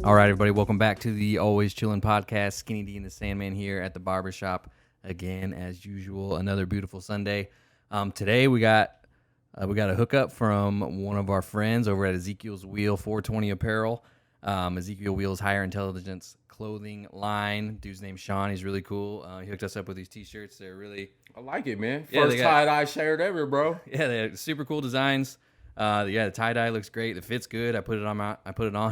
All right, everybody, welcome back to the Always Chillin podcast. Skinny D and the Sandman here at the barbershop again, as usual. Another beautiful Sunday. Today we got a hookup from one of our friends over at Ezekiel's Wheel 420 Apparel. Ezekiel Wheel's higher intelligence clothing line. Dude's name's Sean. He's really cool. He hooked us up with these t-shirts. They're really... I like it, man. Yeah, First tie-dye shirt ever, bro. Yeah, they have super cool designs. The tie-dye looks great. It fits good. I put it on,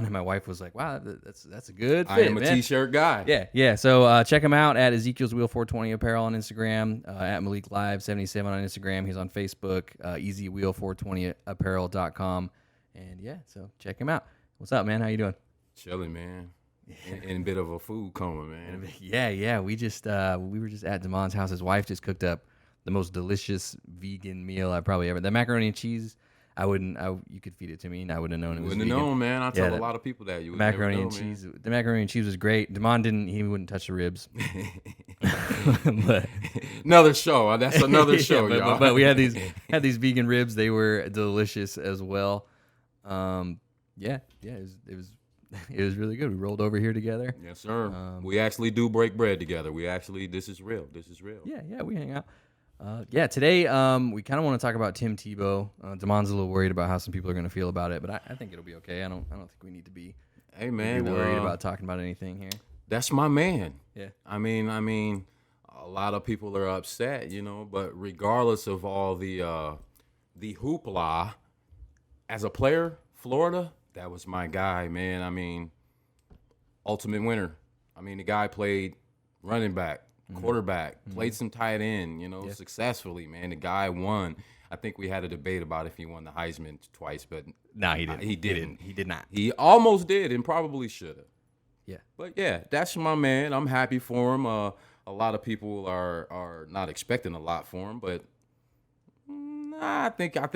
and my wife was like, "Wow, that's a good fit." I am a t-shirt guy. Yeah. So check him out at Ezekiel's Wheel 420 Apparel on Instagram, at Malik Live 77 on Instagram. He's on Facebook, EasyWheel420apparel.com, and yeah, so check him out. What's up, man? How you doing? Chilling, man. In a bit of a food coma, man. Yeah. We were just at Damon's house. His wife just cooked up the most delicious vegan meal I probably ever. The macaroni and cheese. You could feed it to me, and I wouldn't have known it was vegan. Wouldn't have known, man. I tell a lot of people that. The macaroni and cheese was great. He wouldn't touch the ribs. But, another show. That's another show, y'all. But we had these vegan ribs. They were delicious as well. It was really good. We rolled over here together. Yes, sir. We actually do break bread together. This is real. Yeah, we hang out. Today we kind of want to talk about Tim Tebow. Damon's a little worried about how some people are going to feel about it, but I think it'll be okay. I don't think we need to be worried about talking about anything here. That's my man. Yeah. I mean, a lot of people are upset, but regardless of all the hoopla, as a player, Florida, that was my guy, man. I mean, ultimate winner. I mean, the guy played running back, quarterback, played some tight end, successfully, man. The guy won. I think we had a debate about if he won the Heisman twice, but no, he didn't. He didn't. He did not. He almost did and probably should have. Yeah. But yeah, that's my man. I'm happy for him. A lot of people are not expecting a lot for him, but I think y'all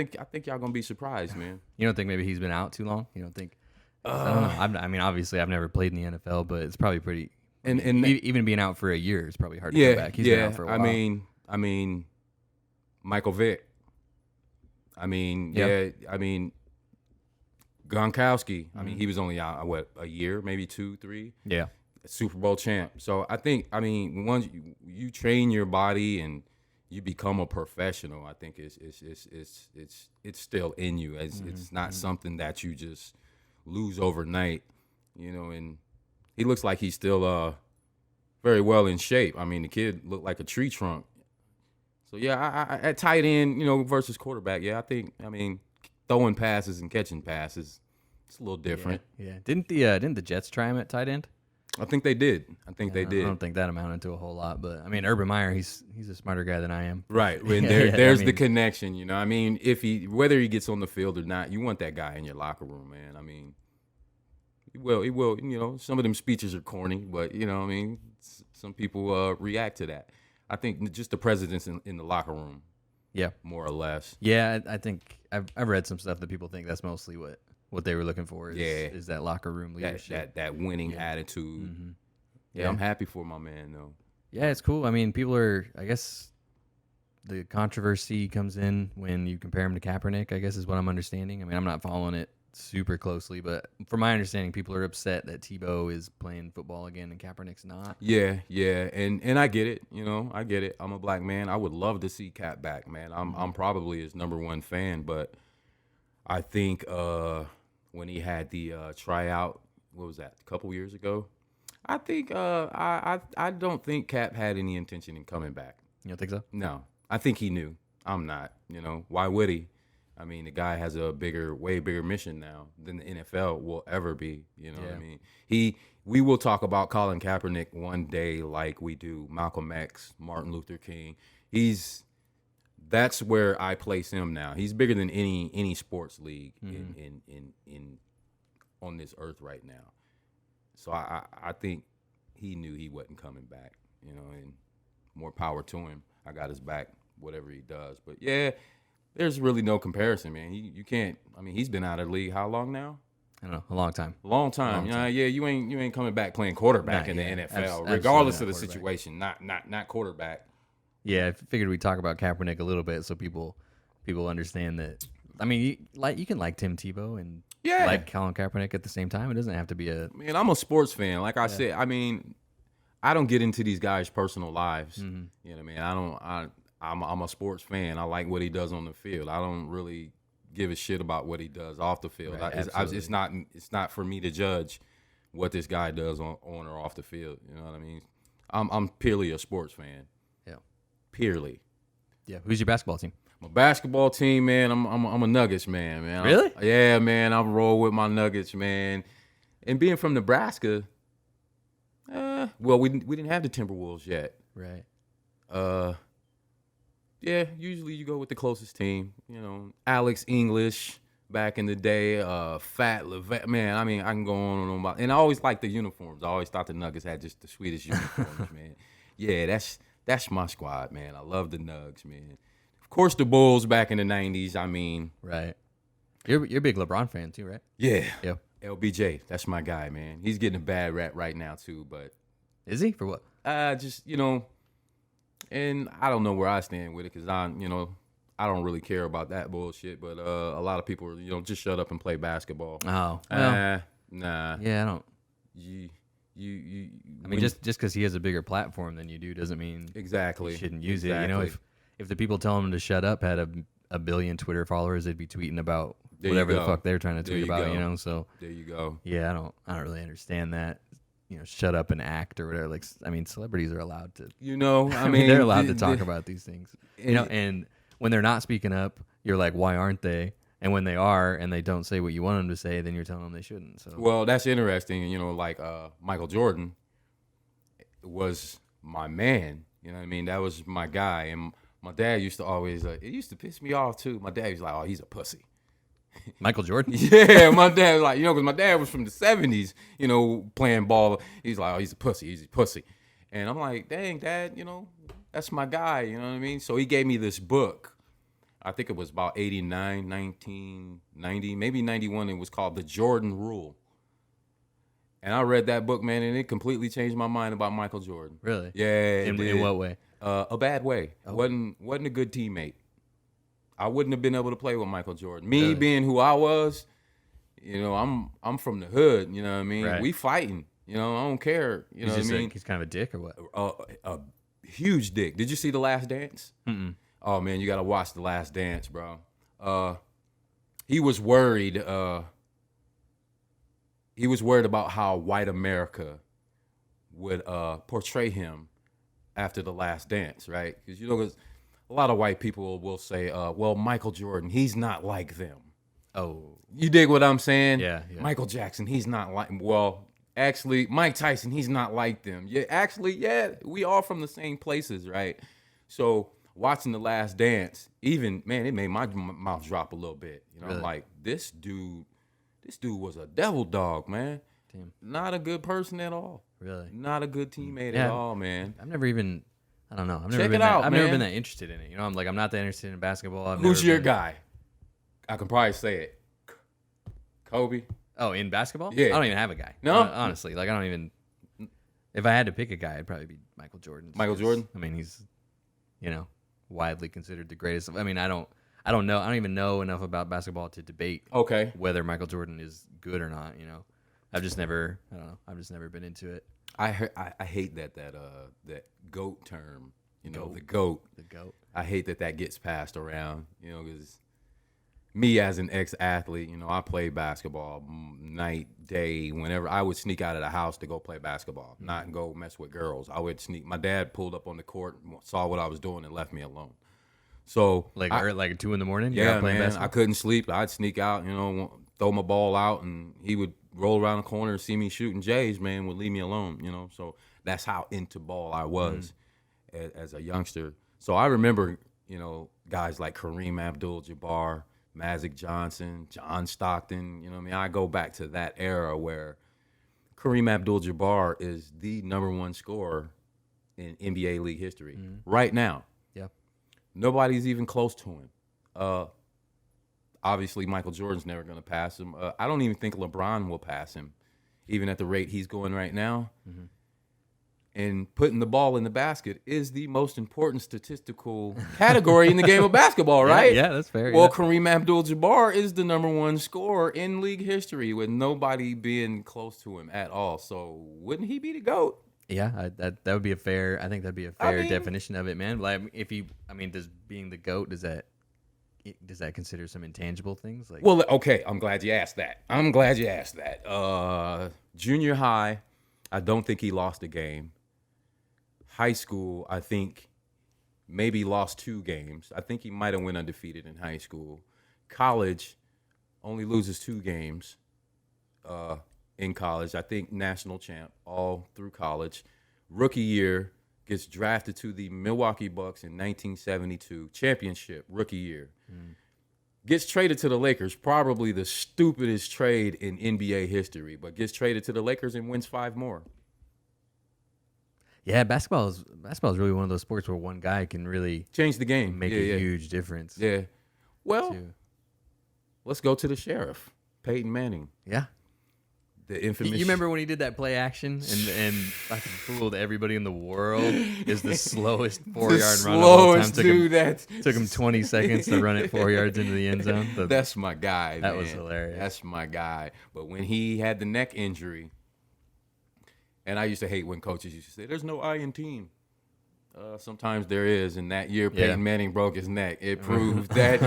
gonna be surprised, man. You don't think maybe he's been out too long? You don't think? I don't know. I mean, obviously, I've never played in the NFL, but it's probably pretty. And even being out for a year is probably hard to go back. He's been out for a while. I mean, Michael Vick. I mean, Gronkowski. I mean, he was only out a year, maybe 2, 3. Yeah, Super Bowl champ. So I think, once you train your body and you become a professional, I think it's still in you. It's not something that you just lose overnight, and he looks like he's still very well in shape. I mean, the kid looked like a tree trunk. So yeah, I at tight end, versus quarterback. Yeah, I mean, throwing passes and catching passes, it's a little different. Yeah. Didn't the Jets try him at tight end? I think they did. They did. I don't think that amounted to a whole lot, but I mean, Urban Meyer, he's a smarter guy than I am. Right. When there's the connection, I mean, whether he gets on the field or not, you want that guy in your locker room, man. I mean, he will. Some of them speeches are corny, but some people react to that. I think just the presence in the locker room. Yeah. More or less. Yeah, I think I've read some stuff that people think that's mostly what they were looking for is that locker room leadership. That winning attitude. Mm-hmm. Yeah, I'm happy for my man, though. Yeah, it's cool. I mean, I guess the controversy comes in when you compare him to Kaepernick, I guess is what I'm understanding. I mean, I'm not following it super closely, but from my understanding, people are upset that Tebow is playing football again and Kaepernick's not. Yeah, and I get it. I get it. I'm a black man. I would love to see Cap back, man. I'm probably his number one fan, but I think when he had the tryout, what was that, a couple years ago? I think I don't think Cap had any intention in coming back. You don't think so? No, I think he knew. I'm not. Why would he? I mean, the guy has a way bigger mission now than the NFL will ever be. What I mean? We will talk about Colin Kaepernick one day like we do Malcolm X, Martin Luther King. That's where I place him now. He's bigger than any sports league in on this earth right now. So I think he knew he wasn't coming back. And more power to him. I got his back, whatever he does. But yeah. There's really no comparison, man. You can't. I mean, he's been out of the league how long now? I don't know, a long time. Long time. Yeah, you ain't coming back playing quarterback in the NFL, regardless of the situation. Not quarterback. Yeah, I figured we'd talk about Kaepernick a little bit so people understand that. I mean, you can like Tim Tebow and Yeah. like Colin Kaepernick at the same time? It doesn't have to be a. Man, I'm a sports fan. Like I said, I mean, I don't get into these guys' personal lives. Mm-hmm. You know what I mean? I'm a sports fan. I like what he does on the field. I don't really give a shit about what he does off the field. Right, It's not for me to judge what this guy does on or off the field. You know what I mean? I'm purely a sports fan. Yeah. Purely. Yeah. Who's your basketball team? My basketball team, man. I'm a Nuggets man, man. Really? Yeah, man. I roll with my Nuggets, man. And being from Nebraska, well, we didn't have the Timberwolves yet. Right. Yeah, usually you go with the closest team. You know, Alex English back in the day, Fat Levette. Man, I mean, I can go on and on about. And I always liked the uniforms. I always thought the Nuggets had just the sweetest uniforms, man. Yeah, that's my squad, man. I love the Nugs, man. Of course, the Bulls back in the '90s. I mean, right. You're a big LeBron fan too, right? Yeah. Yeah. LBJ, that's my guy, man. He's getting a bad rap right now too, but is he for what? Just and I don't know where I stand with it because I don't really care about that bullshit. But a lot of people are, just shut up and play basketball. Oh, well, nah. Yeah, I don't. You. I mean, just because he has a bigger platform than you do doesn't mean exactly you shouldn't use it. You know, if the people telling him to shut up had a billion Twitter followers, they'd be tweeting about whatever the fuck they're trying to tweet about. Go. So there you go. Yeah, I don't really understand that. Shut up and act or whatever. Like, I mean, celebrities are allowed to. I mean, they're allowed to talk about these things. And when they're not speaking up, you're like, why aren't they? And when they are, and they don't say what you want them to say, then you're telling them they shouldn't. So, well, that's interesting. Like Michael Jordan was my man. You know what I mean? That was my guy. And my dad used to always, it used to piss me off too. My dad was like, oh, he's a pussy. Michael Jordan? Yeah, my dad was like, because my dad was from the 70s, playing ball. He's like, oh, he's a pussy. And I'm like, dang, Dad, that's my guy, you know what I mean? So he gave me this book. I think it was about 89, 1990, maybe 91. It was called The Jordan Rule. And I read that book, man, and it completely changed my mind about Michael Jordan. Really? Yeah. In what way? A bad way. Oh. Wasn't a good teammate. I wouldn't have been able to play with Michael Jordan. Me being who I was, I'm from the hood, you know what I mean? Right. We fighting, I don't care, you know what I mean? He's kind of a dick or what? A huge dick. Did you see The Last Dance? Mm-mm. Oh, man, you got to watch The Last Dance, bro. He was worried. He was worried about how white America would portray him after The Last Dance, right? Because, a lot of white people will say, well, Michael Jordan, he's not like them. Oh. You dig what I'm saying? Yeah. Michael Jackson, he's not like, well, actually, Mike Tyson, he's not like them. Yeah, we all from the same places, right? So watching The Last Dance, even, man, it made my mouth drop a little bit. Really? I'm like, this dude was a devil dog, man. Damn. Not a good person at all. Really? Not a good teammate at all, man. I've never even... I don't know. I've never been that interested in it. I'm not that interested in basketball. Who's your guy? I can probably say it. Kobe. Oh, in basketball? Yeah. I don't even have a guy. No? Honestly, I don't even. If I had to pick a guy, it'd probably be Michael Jordan. Michael Jordan? I mean, he's, widely considered the greatest. I mean, I don't know. I don't even know enough about basketball to debate whether Michael Jordan is good or not. I've just never. I don't know. I've just never been into it. I hate that GOAT term, the GOAT. The GOAT. I hate that gets passed around, because me as an ex-athlete, I played basketball night, day, whenever. I would sneak out of the house to go play basketball, not go mess with girls. I would sneak. My dad pulled up on the court, saw what I was doing, and left me alone. So like 2 a.m. Yeah, man, I couldn't sleep. I'd sneak out, throw my ball out, and he would roll around the corner and see me shooting J's, man, would leave me alone, So that's how into ball I was as a youngster. So I remember, guys like Kareem Abdul-Jabbar, Magic Johnson, John Stockton, I go back to that era where Kareem Abdul-Jabbar is the number one scorer in NBA league history right now. Yeah. Nobody's even close to him. Obviously, Michael Jordan's never going to pass him. I don't even think LeBron will pass him, even at the rate he's going right now. and putting the ball in the basket is the most important statistical category in the game of basketball, right? Yeah, that's fair. Well, Yeah. Kareem Abdul-Jabbar is the #1 scorer in league history with nobody being close to him at all. So wouldn't he be the GOAT? Yeah, that would be a fair. I think that'd be a fair mean- definition of it, man. Like, does being the GOAT, does that consider some intangible things? Like, Well, okay, I'm glad you asked that. Junior high, I don't think he lost a game. High school, I think maybe lost 2 games. I think he might have went undefeated in high school. College, only loses 2 games in college. I think national champ all through college. Rookie year, gets drafted to the Milwaukee Bucks in 1972. Championship, rookie year. Gets traded to the Lakers, probably the stupidest trade in NBA history, but gets traded to the Lakers and wins 5 more. yeah, basketball is really one of those sports where one guy can really Changed the game. make a huge difference. Yeah. Well, too. let's go to the sheriff, Peyton Manning, Yeah. the infamous. You remember when he did that play action and fucking fooled everybody in the world? Is the slowest 4-yard run of all time. Took him 20 seconds to run it 4 yards into the end zone. That's my guy. That man. was hilarious. That's my guy. But when he had the neck injury, and I used to hate when coaches used to say, "There's no I in team." Sometimes there is, and that year Peyton Manning broke his neck. It proved that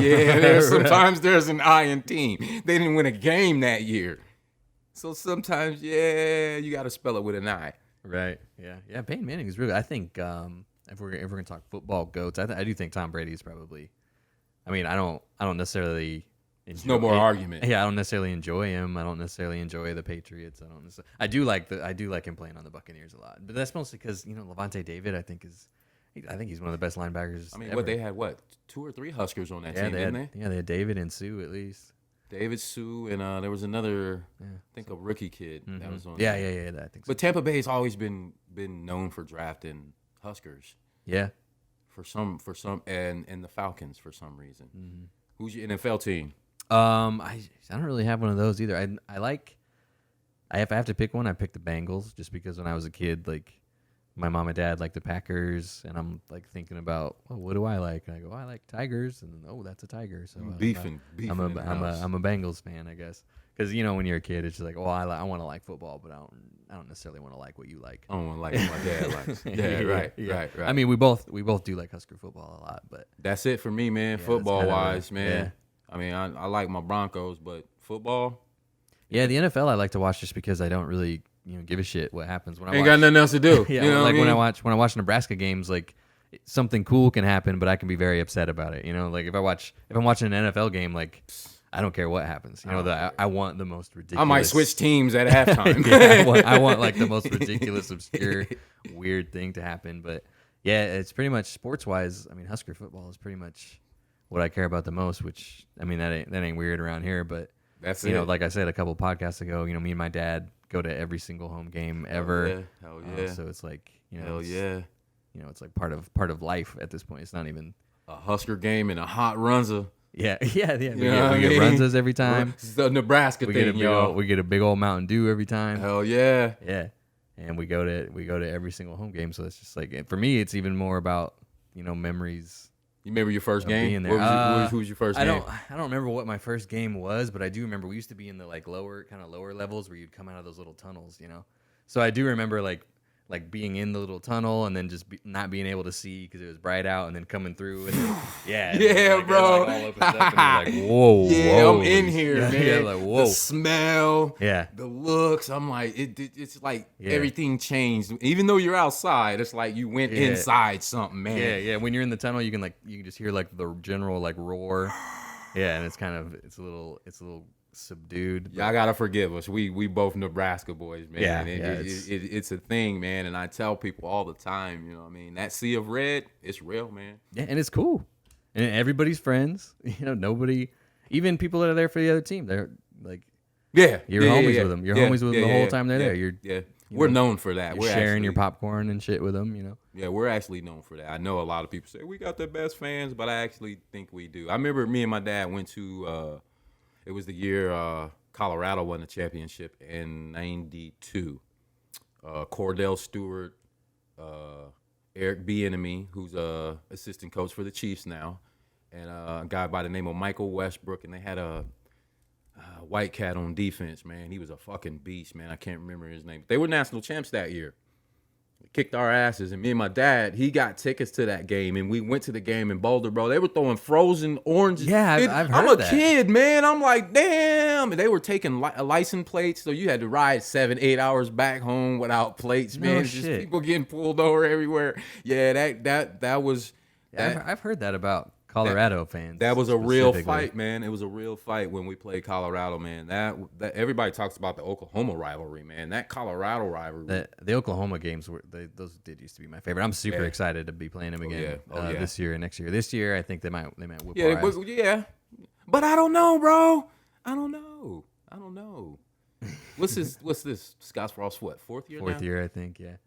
sometimes there's an I in team. They didn't win a game that year, so sometimes you got to spell it with an I. Right. Yeah. Yeah. Peyton Manning is really. I think if we're gonna talk football goats, I do think Tom Brady is probably. I mean, I don't necessarily. No more argument. Yeah, I don't necessarily enjoy him. I don't necessarily enjoy the Patriots. I do like him playing on the Buccaneers a lot, but that's mostly because Levante David. I think he's one of the best linebackers. I mean, ever. they had 2 or 3 Huskers on that team, they didn't had, they? Yeah, they had David and Sue at least. David Sue, and there was another, I think a rookie kid that was on. Yeah, there. I think so. But Tampa Bay's always been known for drafting Huskers. Yeah. For some, and the Falcons for some reason. Mm-hmm. Who's your NFL team? I don't really have one of those either. If I have to pick one, I pick the Bengals just because when I was a kid, like my mom and dad liked the Packers, and I'm like thinking about, well, what do I like? And I go, I like Tigers, and that's a Tiger. So beefing. I'm a Bengals fan, I guess, because when you're a kid, it's just like, I want to like football, but I don't necessarily want to like what you like. I don't want to like what my dad likes. Yeah, right. I mean, we both do like Husker football a lot, but that's it for me, man. Yeah, football wise, man. Yeah. I mean, I like my Broncos, but football. Yeah, the NFL I like to watch just because I don't really give a shit what happens when I ain't got nothing else to do. Yeah, like when I watch Nebraska games, like something cool can happen, but I can be very upset about it. Like if I'm watching an NFL game, like I don't care what happens. I want the most ridiculous. I might switch teams at halftime. I want like the most ridiculous, obscure, weird thing to happen. But yeah, it's pretty much sports wise. I mean, Husker football is pretty much what I care about the most, which I mean that ain't weird around here, but that's like I said a couple podcasts ago, me and my dad go to every single home game ever. Hell yeah. So it's like it's like part of life at this point. It's not even a Husker game and a hot runza. Yeah. We get runzas every time. It's the Nebraska thing, y'all. We get a big old Mountain Dew every time. Hell yeah. Yeah. And we go to every single home game, so it's just like for me, it's even more about memories. You remember your first game? Who was your first game? I don't remember what my first game was, but I do remember we used to be in the like lower levels where you'd come out of those little tunnels, So I do remember like being in the little tunnel and then just not being able to see because it was bright out, and then coming through and bro. All opens up and you're like, whoa, whoa, I'm in here, man. Yeah, like whoa, the smell, the looks. I'm like, it's like everything changed. Even though you're outside, it's like you went inside something, man. Yeah. When you're in the tunnel, you can just hear like the general like roar. Yeah, and it's a little subdued. Y'all gotta forgive us. We both Nebraska boys, man. Yeah, it's a thing, man. And I tell people all the time, what I mean, that sea of red, it's real, man. Yeah, and it's cool. And everybody's friends. Nobody, even people that are there for the other team, they're like, you're homies with them. You're homies with them the whole time they're there. We're known for that. We're sharing your popcorn and shit with them. Yeah, we're actually known for that. I know a lot of people say we got the best fans, but I actually think we do. I remember me and my dad went to. It was the year Colorado won the championship in '92. Cordell Stewart, Eric Bieniemy, who's a assistant coach for the Chiefs now, and a guy by the name of Michael Westbrook, and they had a white cat on defense, man. He was a fucking beast, man. I can't remember his name. They were national champs that year. Kicked our asses, and me and my dad, he got tickets to that game, and we went to the game in Boulder, bro. They were throwing frozen oranges. Yeah, I've heard I'm a that. kid, man. I'm like, damn. And they were taking license plates, so you had to ride 7-8 hours back home without plates, man. No Just shit. people getting pulled over everywhere. Yeah, that was. Yeah, I've heard that about Colorado fans. That was a real specifically. fight, man. It was a real fight when we played Colorado, man. That everybody talks about the Oklahoma rivalry, man. That Colorado rivalry. The Oklahoma games those did used to be my favorite. I'm super excited to be playing them again yeah. this year and next year. This year, I think they might whip Yeah, our ass. yeah. But I don't know, bro. I don't know. What's this? Scott Frost, what, fourth year Fourth now? year, I think. Yeah.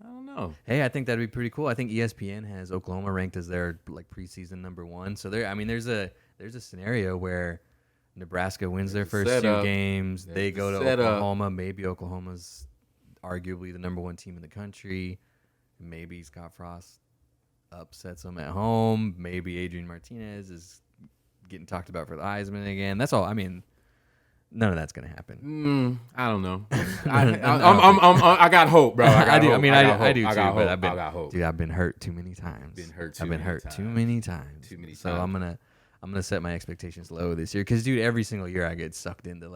I don't know. Hey, I think that'd be pretty cool. I think ESPN has Oklahoma ranked as their like preseason #1. So there's a scenario where Nebraska wins their first two setup. games. There's They the go to setup. Oklahoma. Maybe Oklahoma's arguably the #1 team in the country. Maybe Scott Frost upsets them at home. Maybe Adrian Martinez is getting talked about for the Heisman again. That's all. I mean, none of that's gonna happen. I don't know. I got hope, bro. I do. I do too. But I got hope. I've been hurt too many times. I've been hurt too many times. So I'm gonna set my expectations low this year because, dude, every single year I get sucked into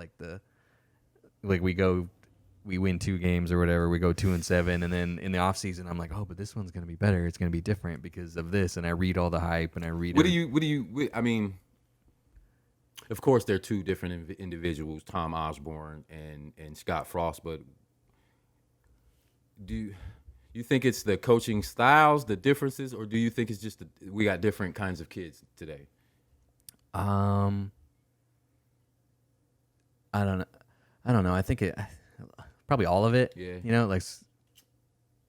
we win 2 games or whatever. We go 2-7, and then in the off season I'm like, oh, but this one's gonna be better. It's gonna be different because of this, and I read all the hype and I read. I mean, of course, they're two different individuals, Tom Osborne and Scott Frost. But do you think it's the coaching styles, the differences, or do you think it's just we got different kinds of kids today? I don't know. I think probably all of it. Yeah. You know, like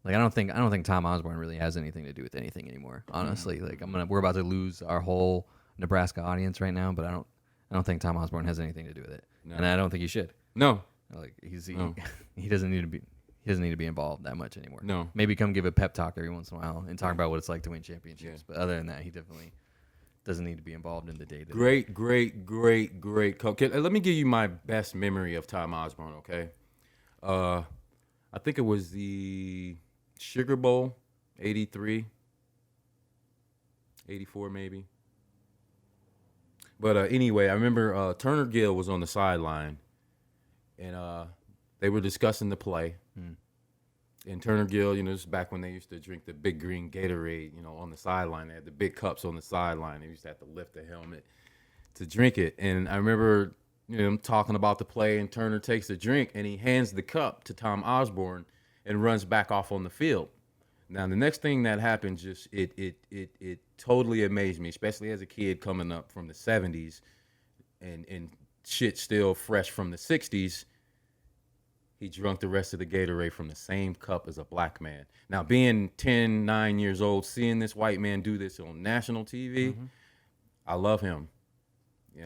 I don't think Tom Osborne really has anything to do with anything anymore. Honestly, we're about to lose our whole Nebraska audience right now, but I don't think Tom Osborne has anything to do with it, and I don't think he should. No. Like he doesn't need to be involved that much anymore. No. Maybe come give a pep talk every once in a while and talk about what it's like to win championships. Yeah. But other than that, he definitely doesn't need to be involved in the day-to-day. Great coach. Let me give you my best memory of Tom Osborne, okay? I think it was the Sugar Bowl, 83, 84 maybe. But anyway, I remember Turner Gill was on the sideline, and they were discussing the play. And Turner Gill, this is back when they used to drink the big green Gatorade, on the sideline. They had the big cups on the sideline. They used to have to lift the helmet to drink it. And I remember, them talking about the play, and Turner takes a drink, and he hands the cup to Tom Osborne and runs back off on the field. Now, the next thing that happened just it totally amazed me, especially as a kid coming up from the 70s and shit still fresh from the 60s. He drank the rest of the Gatorade from the same cup as a black man. Now, being 9 years old, seeing this white man do this on national TV, I love him.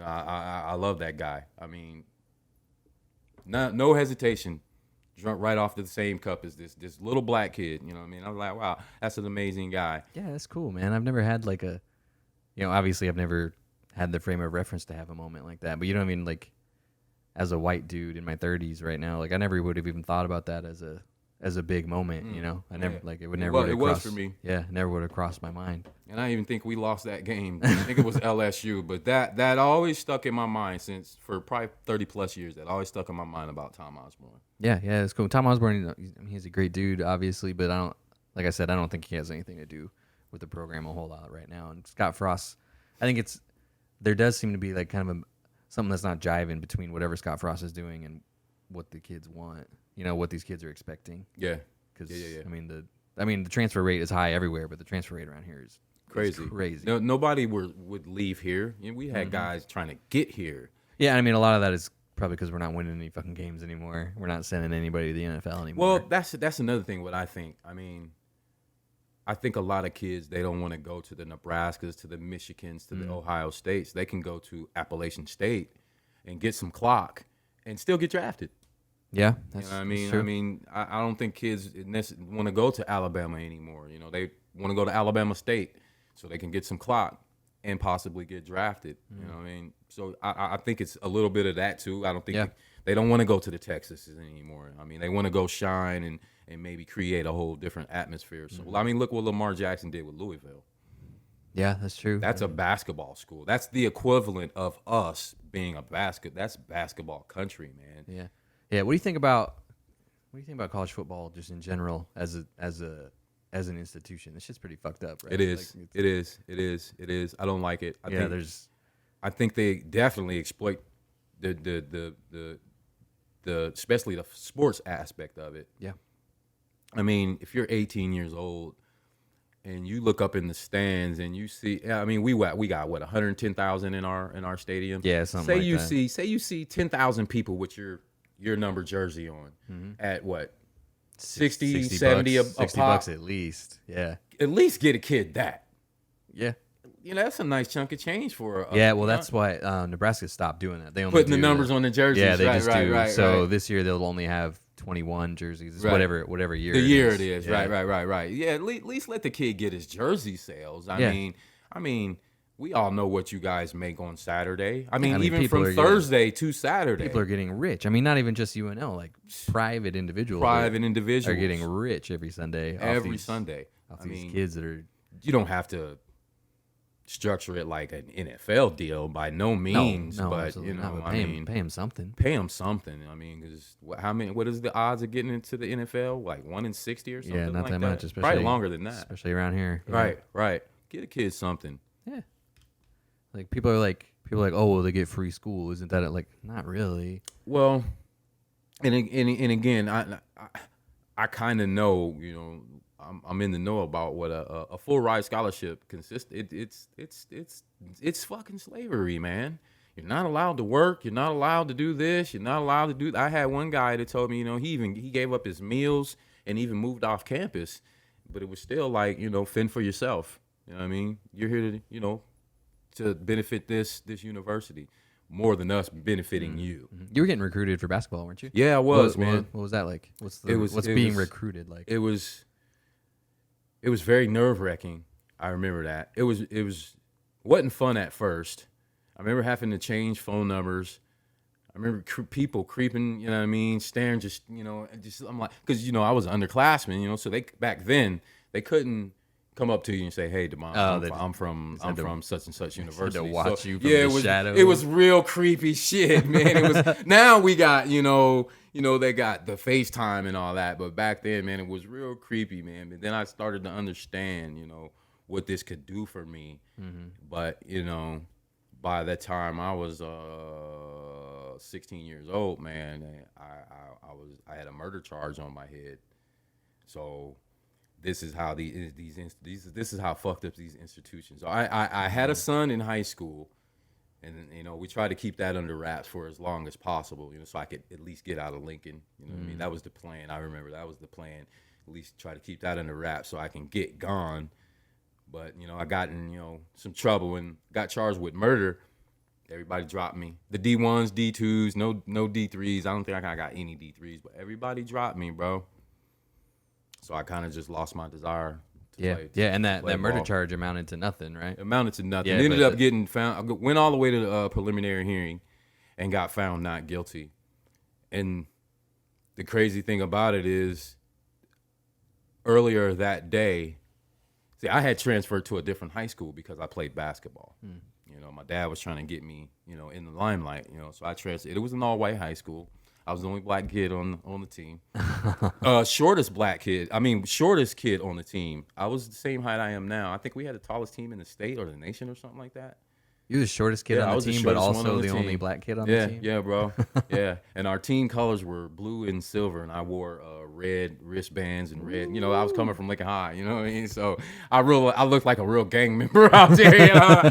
I love that guy. I mean, no hesitation. Drunk right off the same cup as this little black kid. You know what I mean? I was like, wow, that's an amazing guy. Yeah, that's cool, man. I've never had obviously I've never had the frame of reference to have a moment like that. But you know what I mean? Like, as a white dude in my 30s right now, like I never would have even thought about that as a big moment. I never it would never. It was for me. Yeah, never would have crossed my mind. And I even think we lost that game. I think it was LSU, but that always stuck in my mind for probably 30 plus years. That always stuck in my mind about Tom Osborne. Yeah, it's cool. Tom Osborne, he's a great dude, obviously, but I don't think he has anything to do with the program a whole lot right now. And Scott Frost, I think there does seem to be like kind of something that's not jiving between whatever Scott Frost is doing and what the kids want. What these kids are expecting. Yeah. Because I mean the transfer rate is high everywhere, but the transfer rate around here is crazy. No, nobody would leave here. We had guys trying to get here. Yeah, I mean a lot of that is probably because we're not winning any fucking games anymore. We're not sending anybody to the NFL anymore. Well, that's another thing. What I think. I mean, I think a lot of kids, they don't want to go to the Nebraskas, to the Michigans, to the Ohio States. They can go to Appalachian State and get some clock and still get drafted. Yeah, You that's, know what I that's mean? true. I don't think kids want to go to Alabama anymore. You know, they want to go to Alabama State so they can get some clock and possibly get drafted. You know what I mean? So I think it's a little bit of that too. I don't think Yeah. they don't want to go to the Texases anymore. I mean, they want to go shine and maybe create a whole different atmosphere. So, I mean, look what Lamar Jackson did with Louisville. Yeah, that's true. That's a basketball school. That's the equivalent of us being that's basketball country, man. Yeah. Yeah. What do you think about college football just in general as an institution? It's just pretty fucked up, right? It is. Like, It is. It is. It is. I don't like it. I think they definitely exploit the especially the sports aspect of it. Yeah. I mean, if you're 18 years old and you look up in the stands and you see, I mean, we got what 110,000 in our stadium. Yeah, something like that. Say you see 10,000 people with your number jersey on at what 60 70 bucks, a 60 pop. bucks at least. Yeah. At least get a kid that. Yeah. You know, that's a nice chunk of change for a Yeah, well, that's why Nebraska stopped doing that. They only putting the do numbers on the jerseys. Yeah, they right, just right, do. Right, so right. this year they'll only have 21 jerseys. It's Right. whatever year. The it year is. it is. Yeah. Right. Yeah, at least let the kid get his jersey sales. Yeah. I mean, we all know what you guys make on Saturday. I mean even people from are getting- Thursday to Saturday. People are getting rich. I mean, not even just UNL, like private individuals. individuals are getting rich every Sunday. every Sunday. Off I these mean, kids that are you don't have to structure it like an NFL deal by no means, no, but absolutely you not, know, but pay him something. pay them something. I mean, because what is the odds of getting into the NFL? Like 1 in 60 or something? Yeah, not like that much, especially probably longer than that. especially around here. Yeah. Right. Get a kid something. Yeah. Like people are like, oh, well, they get free school. Isn't that like not really? Well, and again, I kind of know, you know, I'm in the know about what a full ride scholarship consists. It's fucking slavery, man. You're not allowed to work. You're not allowed to do this. You're not allowed to do. I had one guy that told me, you know, he gave up his meals and even moved off campus, but it was still like, you know, fend for yourself. You know what I mean? You're here to, you know, to benefit this university more than us benefiting you. You were getting recruited for basketball, weren't you? Yeah, I was, man. What was that like? What's It being was- recruited like? It was very nerve-wracking. I remember that. It wasn't fun at first. I remember having to change phone numbers. I remember people creeping, you know what I mean, staring, just, you know, I'm like, because, you know, I was an underclassman, you know, so back then they couldn't come up to you and say, "Hey, Demond, I'm from such and such university." To watch So, you from yeah, the shadows. It was real creepy shit, man. It was. Now we got, you know, they got the FaceTime and all that, but back then, man, it was real creepy, man. But then I started to understand, you know, what this could do for me. But you know, by that time I was 16 years old, man. And I had a murder charge on my head, so. This is how this is how fucked up these institutions are. I had a son in high school, and you know we tried to keep that under wraps for as long as possible, you know, so I could at least get out of Lincoln. You know what I mean? That was the plan. I remember that was the plan. At least try to keep that under wraps so I can get gone. But you know I got in some trouble and got charged with murder. Everybody dropped me. The D1s, D2s, no D3s. I don't think I got any D3s, but everybody dropped me, bro. So I kind of just lost my desire to play. And that play murder ball. charge amounted to nothing, right? It amounted to nothing. Yeah, Ended up getting found. I went all the way to the preliminary hearing and got found not guilty. And the crazy thing about it is earlier that day, see, I had transferred to a different high school because I played basketball. You know, my dad was trying to get me, you know, in the limelight, you know, so I transferred. It was an all-white high school. I was the only black kid on the team. Shortest kid on the team. I was the same height I am now. I think we had the tallest team in the state or the nation or something like that. You were the shortest kid I on was the the team, but shortest one also on the the only team. black kid on the team. Yeah, bro. Yeah, and our team colors were blue and silver, and I wore red wristbands and red. You know, I was coming from Lincoln High. You know what I mean? So I looked like a real gang member out there. You know?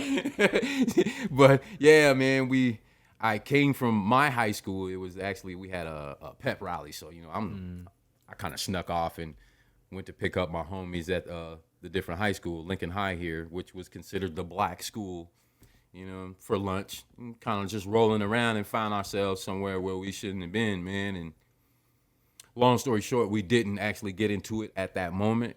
But yeah, man, I came from my high school. It was actually we had a pep rally, so you know I kind of snuck off and went to pick up my homies at the different high school, Lincoln High here, which was considered the black school. You know, for lunch, kind of just rolling around and found ourselves somewhere where we shouldn't have been, man. And long story short, we didn't actually get into it at that moment.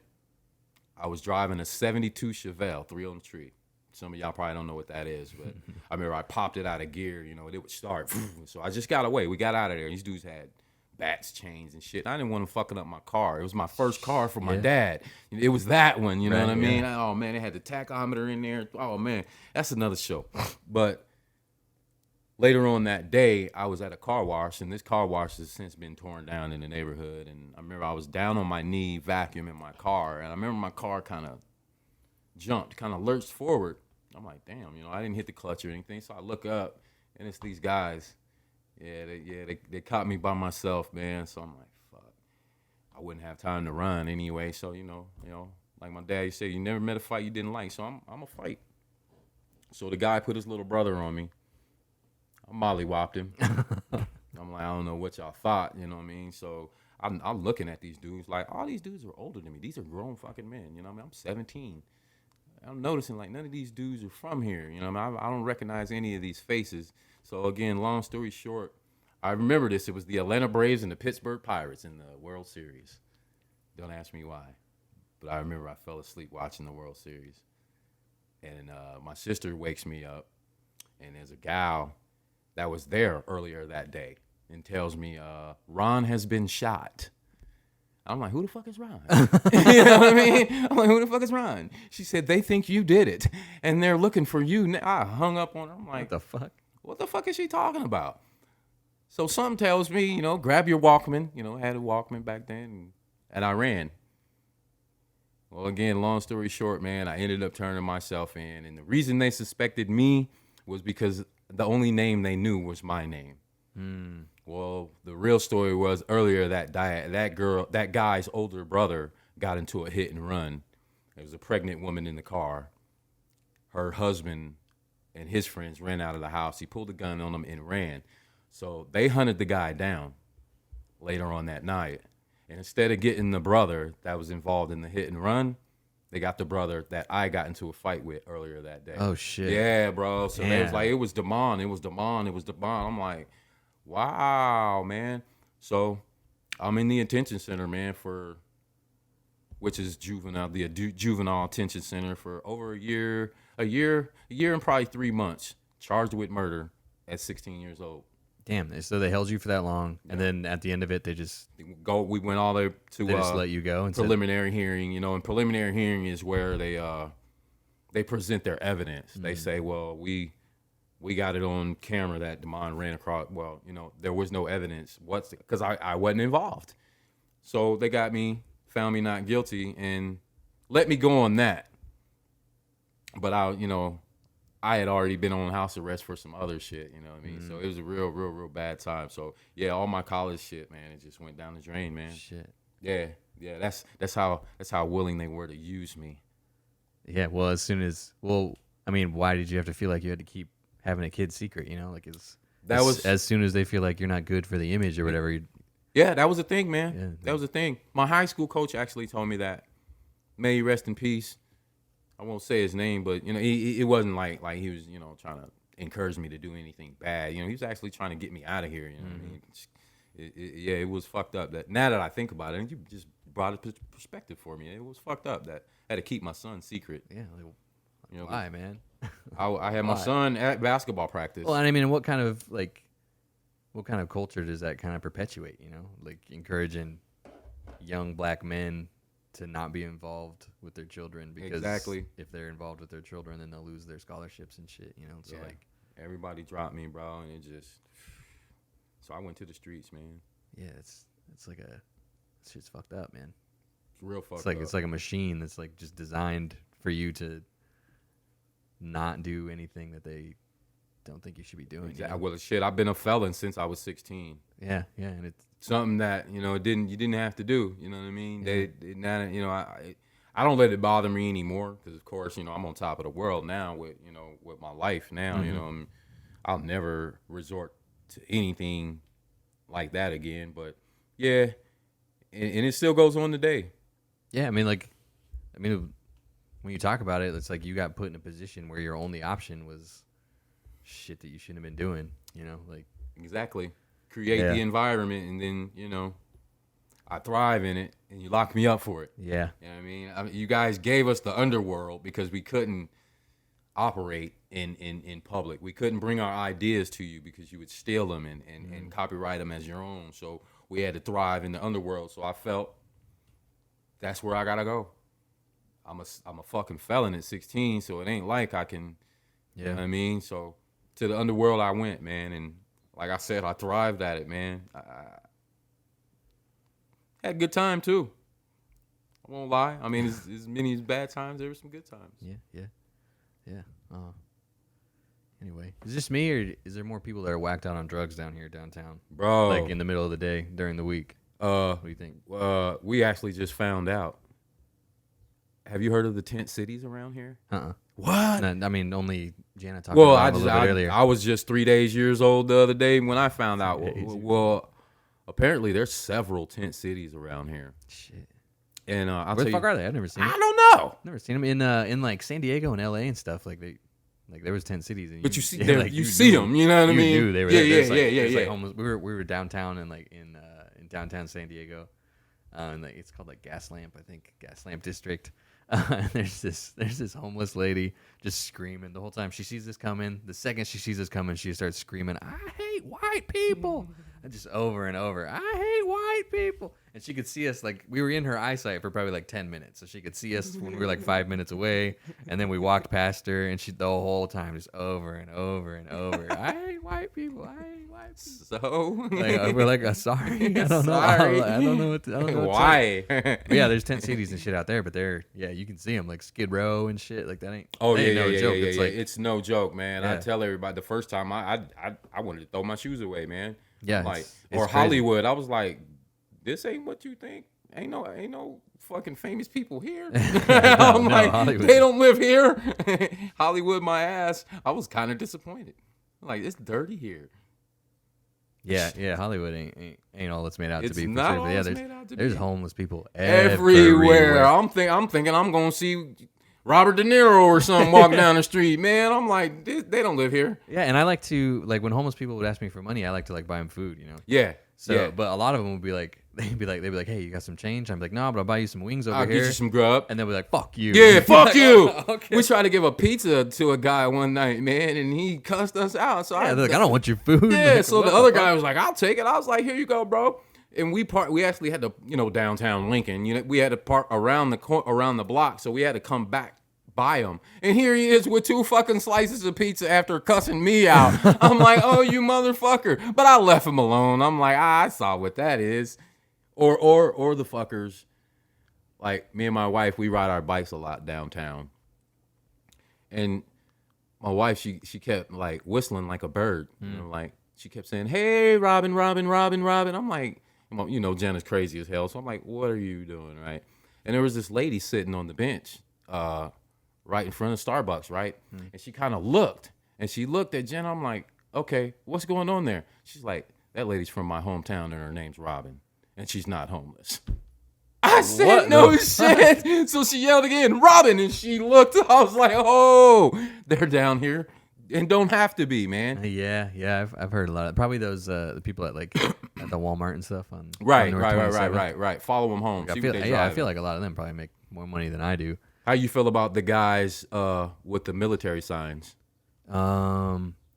I was driving a 72 Chevelle, 3 on the tree. Some of y'all probably don't know what that is, but I remember I popped it out of gear, you know, and it would start. So I just got away. We got out of there. These dudes had bats, chains, and shit. I didn't want them fucking up my car. It was my first car for my dad. It was that one, you know what I mean? Oh, man, they had the tachometer in there. Oh, man, that's another show. But later on that day, I was at a car wash, and this car wash has since been torn down in the neighborhood. And I remember I was down on my knee vacuuming my car, and I remember my car kind of jumped, kind of lurched forward. I'm like, damn, you know, I didn't hit the clutch or anything. So I look up, and it's these guys. They caught me by myself, man. So I'm like, fuck, I wouldn't have time to run anyway. So you know, like my dad used to say, you never met a fight you didn't like. So I'm a fight. So the guy put his little brother on me. I mollywopped him. I'm like, I don't know what y'all thought, you know what I mean? So I'm looking at these dudes like, all these dudes are older than me. These are grown fucking men, you know what I mean? I'm 17. I'm noticing like none of these dudes are from here, you know what I mean? I don't recognize any of these faces. So again, long story short, I remember this. It was the Atlanta Braves and the Pittsburgh Pirates in the World Series. Don't ask me why, but I remember I fell asleep watching the World Series. And my sister wakes me up, and there's a gal that was there earlier that day and tells me, Ron has been shot. I'm like, who the fuck is Ron? You know what I mean? I'm like, who the fuck is Ron? She said, they think you did it, and they're looking for you. I hung up on her. I'm like, What the fuck? What the fuck is she talking about? So something tells me, you know, grab your Walkman. You know, I had a Walkman back then, and I ran. Well, again, long story short, man, I ended up turning myself in, and the reason they suspected me was because the only name they knew was my name. Well, the real story was earlier that that guy's older brother got into a hit and run. There was a pregnant woman in the car. Her husband and his friends ran out of the house. He pulled a gun on them and ran. So they hunted the guy down later on that night. And instead of getting the brother that was involved in the hit and run, they got the brother that I got into a fight with earlier that day. Oh, shit. Yeah, bro. So they was like, it was Damon. I'm like, wow, man. So I'm in the detention center, man, which is juvenile detention center for over a year and probably 3 months, charged with murder at 16 years old. Damn. So they held you for that long, and then at the end of it, we went all the way to they just let you go. And preliminary hearing, you know, and preliminary hearing is where they present their evidence. They say, well, we got it on camera that Damon ran across. Well, you know, there was no evidence because I wasn't involved. So they found me not guilty, and let me go on that. But I had already been on house arrest for some other shit, you know what I mean? So it was a real bad time. So yeah, all my college shit, man, it just went down the drain, man. Shit. Yeah, that's how willing they were to use me. Yeah, well, I mean, why did you have to feel like you had to keep having a kid secret, you know? Like as soon as they feel like you're not good for the image or whatever. Yeah, that was the thing, man. Yeah. That was the thing. My high school coach actually told me that. May he rest in peace. I won't say his name, but you know, it wasn't like he was, you know, trying to encourage me to do anything bad. You know, he was actually trying to get me out of here. You know what I mean? It was fucked up. That now that I think about it, and you just brought a perspective for me. It was fucked up that I had to keep my son secret. Yeah, like, you know, why, man? I had my son at basketball practice. Well, I mean, what kind of culture does that kind of perpetuate? You know, like encouraging young black men to not be involved with their children because exactly. If they're involved with their children, then they'll lose their scholarships and shit. You know, so yeah. like everybody dropped me, bro, and so I went to the streets, man. Yeah, it's like shit's fucked up, man. It's real fucked up. It's like a machine that's like just designed for you to not do anything that they don't think you should be doing. Exactly. You know? Well, shit, I've been a felon since I was 16. Yeah, and it's something that you didn't have to do. You know what I mean? Yeah. I don't let it bother me anymore because of course I'm on top of the world now with my life now. Mm-hmm. You know, I'll never resort to anything like that again. But yeah, and it still goes on today. Yeah, I mean, when you talk about it, it's like you got put in a position where your only option was shit that you shouldn't have been doing. You know, like exactly. Create the environment, and then I thrive in it, and you lock me up for it. Yeah. You know what I mean, you guys gave us the underworld because we couldn't operate in public. We couldn't bring our ideas to you because you would steal them and copyright them as your own. So we had to thrive in the underworld. So I felt that's where I gotta go. I'm a fucking felon at 16, so it ain't like I can, you know what I mean? So to the underworld I went, man, and like I said, I thrived at it, man. I had a good time too. I won't lie. I mean, as many as bad times, there were some good times. Yeah. Anyway, is this me or is there more people that are whacked out on drugs down here downtown? Bro. Like in the middle of the day during the week? What do you think? We actually just found out. Have you heard of the tent cities around here? What? No, I mean, only Jana talked about it a little bit earlier. I was just 3 years old the other day when I found out. Well, apparently there's several tent cities around here. Shit. And where the fuck are they? I've never seen them. I don't know. Never seen them in like San Diego and LA and stuff. Like there was 10 cities. And but you see them. You see them. You know what I mean? You knew they were yeah. Like homeless. We were downtown and like in downtown San Diego, and like it's called like Gas Lamp District. And there's this homeless lady just screaming the whole time. She sees us coming. The second she sees us coming, she starts screaming, "I hate white people!" And just over and over, "I hate white people!" And she could see us, like we were in her eyesight for probably like 10 minutes, so she could see us when we were like 5 minutes away. And then we walked past her, and she the whole time just over and over and over, "I hate white people! I hate white people!" So like, we're like, "Sorry, I don't know. I don't know what to, I don't know why." Yeah, there's tent cities and shit out there, but you can see them like Skid Row and shit. Like that ain't. Oh that ain't yeah, no joke. Yeah, it's like it's no joke, man. Yeah. I tell everybody the first time I wanted to throw my shoes away, man. Yeah, like it's or crazy. Hollywood. I was like, this ain't what you think. Ain't no fucking famous people here. I'm like, Hollywood. They don't live here. Hollywood, my ass. I was kind of disappointed. Like, it's dirty here. Yeah, Hollywood ain't all it's made out to be. For not sure. all But yeah, it's made out to there's be. homeless people Everywhere. I'm thinking I'm gonna see Robert De Niro or something walk down the street, man. I'm like, they don't live here. Yeah, and I like to like when homeless people would ask me for money, I like to like buy them food, you know. Yeah. So, yeah. but a lot of them would be like, they'd be like, "Hey, you got some change?" I'm like, "No, but I'll buy you some wings over I'll here." get you some grub. And they'll be like, "Fuck you." Yeah, fuck Like, you. "Oh, okay." We tried to give a pizza to a guy one night, man, and he cussed us out. So Yeah, they're like, "I don't want your food." Yeah, Like, so what the other fuck? guy was like, "I'll take it." I was like, "Here you go, bro." And we actually had to, downtown Lincoln. We had to park around the block, so we had to come back by him. And here he is with 2 fucking slices of pizza after cussing me out. I'm like, "Oh, you motherfucker!" But I left him alone. I'm like, I saw what that is. Or the fuckers. Like me and my wife, we ride our bikes a lot downtown. And my wife, she kept like whistling like a bird. Like she kept saying, "Hey, Robin, Robin, Robin, Robin." I'm like, Jenna's crazy as hell. So I'm like, "What are you doing?" Right? And there was this lady sitting on the bench, right in front of Starbucks, right? And she kind of looked, and she looked at Jenna. I'm like, "Okay, what's going on there?" She's like, "That lady's from my hometown, and her name's Robin, and she's not homeless." I said, What? "No shit." So she yelled again, "Robin," and she looked. I was like, "Oh, they're down here and don't have to be, man." Yeah. I've heard a lot of probably those the people at like at the Walmart and stuff on Right. North 27. Follow them home. I See feel, what they I drive. feel like a lot of them probably make more money than I do. How you feel about the guys with the military signs?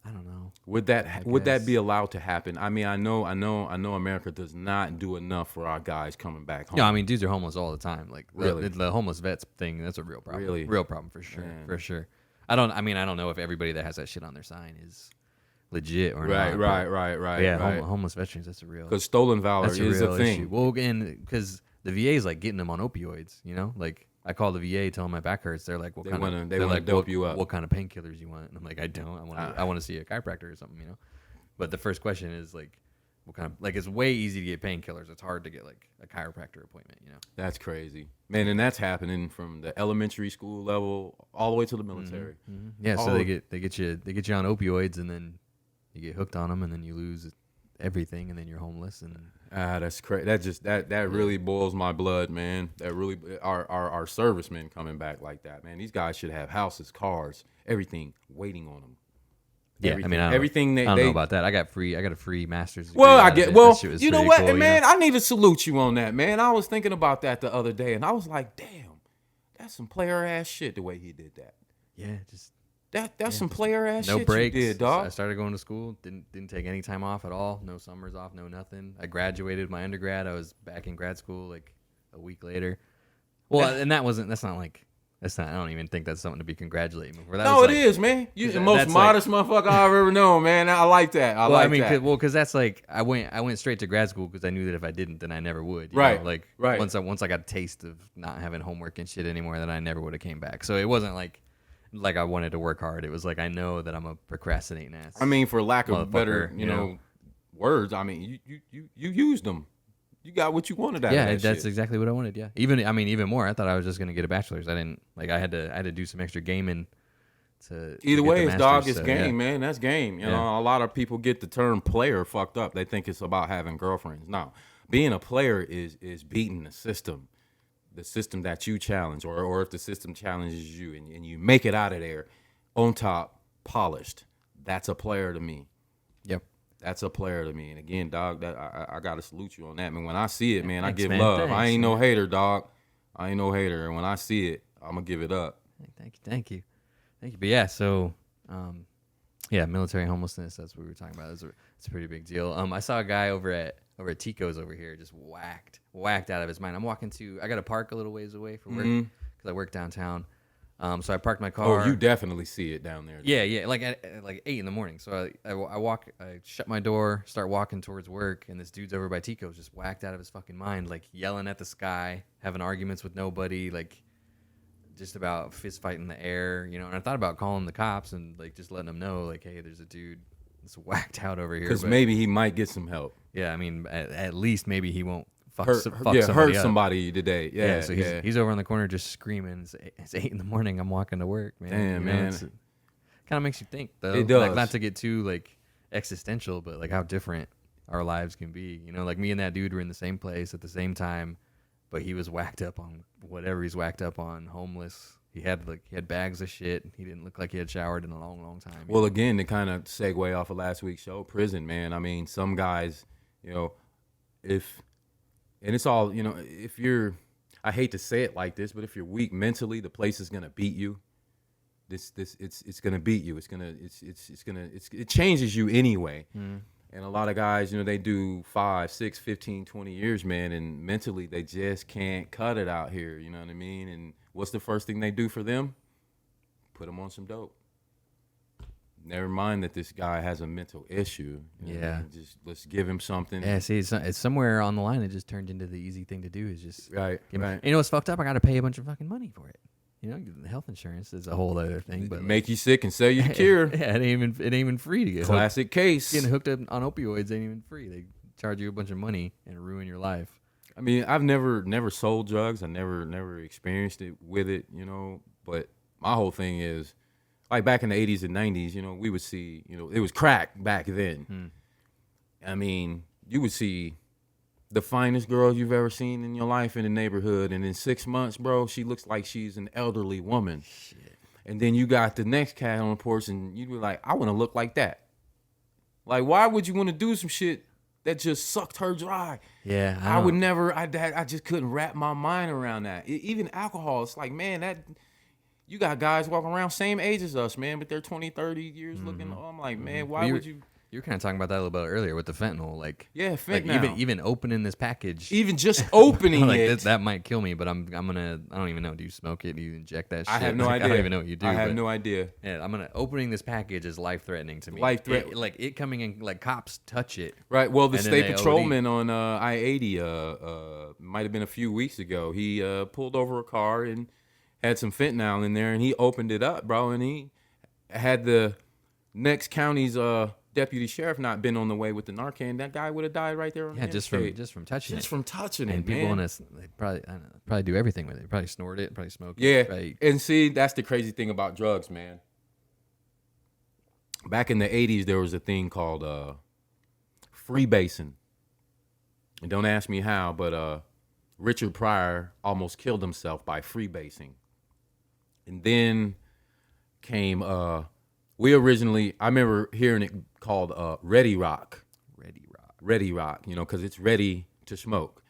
I don't know. Would that guess. be allowed to happen? I mean, I know America does not do enough for our guys coming back home. Yeah, I mean, dudes are homeless all the time. Like Really? the homeless vets thing, that's a real problem. Really? Real problem for sure. Man. For sure. I don't know if everybody that has that shit on their sign is legit or not. Right. But yeah, homeless veterans, that's a real. Because stolen valor That's a is real a thing. issue. Well, again, because the VA is like getting them on opioids. Like I call the VA, tell them my back hurts. They're like, They wanna dope you up. What kind of painkillers you want? And I'm like, I don't. I want to see a chiropractor or something. But the first question is like, what kind of it's way easy to get painkillers. It's hard to get like a chiropractor appointment. That's crazy, man, and that's happening from the elementary school level all the way to the military. Yeah, so they get you on opioids, and then you get hooked on them, and then you lose everything, and then you're homeless. And That's crazy. That really boils my blood, man. That really our servicemen coming back like that, man. These guys should have houses, cars, everything waiting on them. Yeah, I mean, everything I don't know about that. I got a free master's degree. Well, out of it. That shit was you know pretty what, cool, and man, I need to salute you on that, man. I was thinking about that the other day, and I was like, damn, that's some player ass shit the way he did that. Yeah, just that's some player ass no shit breaks. you did, dog. I started going to school, didn't take any time off at all. No summers off, no nothing. I graduated my undergrad. I was back in grad school like a week later. Well, and that's not like. That's not. I don't even think that's something to be congratulating me for. No, it is, man. You're the most modest motherfucker I've ever known, man. I like that. Because that's like I went straight to grad school because I knew that if I didn't, then I never would. You know? Like once I got a taste of not having homework and shit anymore, then I never would have came back. So it wasn't like I wanted to work hard. It was like I know that I'm a procrastinating ass. I mean, for lack of better, you know, words. I mean, you used them. You got what you wanted out of that shit. Yeah, that's exactly what I wanted. Yeah, even more. I thought I was just gonna get a bachelor's. I didn't I had to do some extra gaming. Either way, it's dog. It's game, man. That's game. You know, a lot of people get the term player fucked up. They think it's about having girlfriends. No, being a player is beating the system that you challenge, or if the system challenges you and you make it out of there on top, polished. That's a player to me. Yep. That's a player to me. And again, dog, that I gotta salute you on that. Man, when I see it, man, I give man. love. Thanks, I ain't no hater, dog. I ain't no hater. And when I see it, I'm gonna give it up. Thank you. But yeah, so military homelessness. That's what we were talking about. It's a pretty big deal. I saw a guy over at Tico's over here just whacked out of his mind. I got to park a little ways away from work because I work downtown. So I parked my car. Oh, you definitely see it down there. Yeah, like at 8 a.m. So I shut my door, start walking towards work, and this dude's over by Tico's just whacked out of his fucking mind, like yelling at the sky, having arguments with nobody, like just about fist fight in the air, you know. And I thought about calling the cops and like just letting them know, like, hey, there's a dude that's whacked out over here. Because maybe he might get some help. Yeah, I mean, at least maybe he won't hurt somebody today. Yeah, so he's over on the corner just screaming. It's 8 a.m. I'm walking to work, man. Damn, man. It kind of makes you think, though. It does. Like, not to get too like existential, but like how different our lives can be. You know, like me and that dude were in the same place at the same time, but he was whacked up on whatever he's whacked up on, homeless. He had bags of shit. He didn't look like he had showered in a long, long time. Well, again, to kind of segue off of last week's show, prison, man. I mean, some guys, you know, and it's all, you know, if you're, I hate to say it like this, but if you're weak mentally, the place is gonna beat you. It's gonna beat you. It changes you anyway. And a lot of guys, you know, they do 5, 6, 15, 20 years, man, and mentally they just can't cut it out here. You know what I mean? And what's the first thing they do for them? Put them on some dope. Never mind that this guy has a mental issue. You know, just let's give him something. Yeah, see, it's somewhere on the line. It just turned into the easy thing to do is just right. You know what's fucked up? I got to pay a bunch of fucking money for it. You know, the health insurance is a whole other thing. But make you sick and sell you the cure. Yeah, it ain't even free to get classic case. Getting hooked up on opioids ain't even free. They charge you a bunch of money and ruin your life. I mean, I've never sold drugs. I never experienced it with it. You know, but my whole thing is, like back in the 80s and 90s, you know, we would see, you know, it was crack back then. I mean, you would see the finest girl you've ever seen in your life in the neighborhood, and in 6 months, bro, she looks like she's an elderly woman. Shit. And then you got the next cat on the porch, and you be like, I want to look like that. Like, why would you want to do some shit that just sucked her dry? Yeah, I would never. I just couldn't wrap my mind around that. Even alcohol, it's like, man, that. You got guys walking around same age as us, man, but they're 20, 30 years looking. Oh, I'm like, man, why would you? You were kind of talking about that a little bit earlier with the fentanyl, like fentanyl. Like even opening this package, even just opening like it, that might kill me. But I don't even know. Do you smoke it? Do you inject that shit? I have no idea. I don't even know what you do. I have no idea. Yeah, opening this package is life threatening to me. Life threatening, like it coming in, like cops touch it. Right. Well, the state patrolman on I-80 might have been a few weeks ago. He pulled over a car and had some fentanyl in there, and he opened it up, bro, and he had the next county's deputy sheriff not been on the way with the Narcan, that guy would have died right there on the just from touching it. And people man. They probably do everything with it. They probably snort it, probably smoke it. Yeah, and see, that's the crazy thing about drugs, man. Back in the 80s, there was a thing called freebasing. And don't ask me how, but Richard Pryor almost killed himself by freebasing. And then came We originally, I remember hearing it called Ready Rock. Ready rock. Ready Rock, because it's ready to smoke.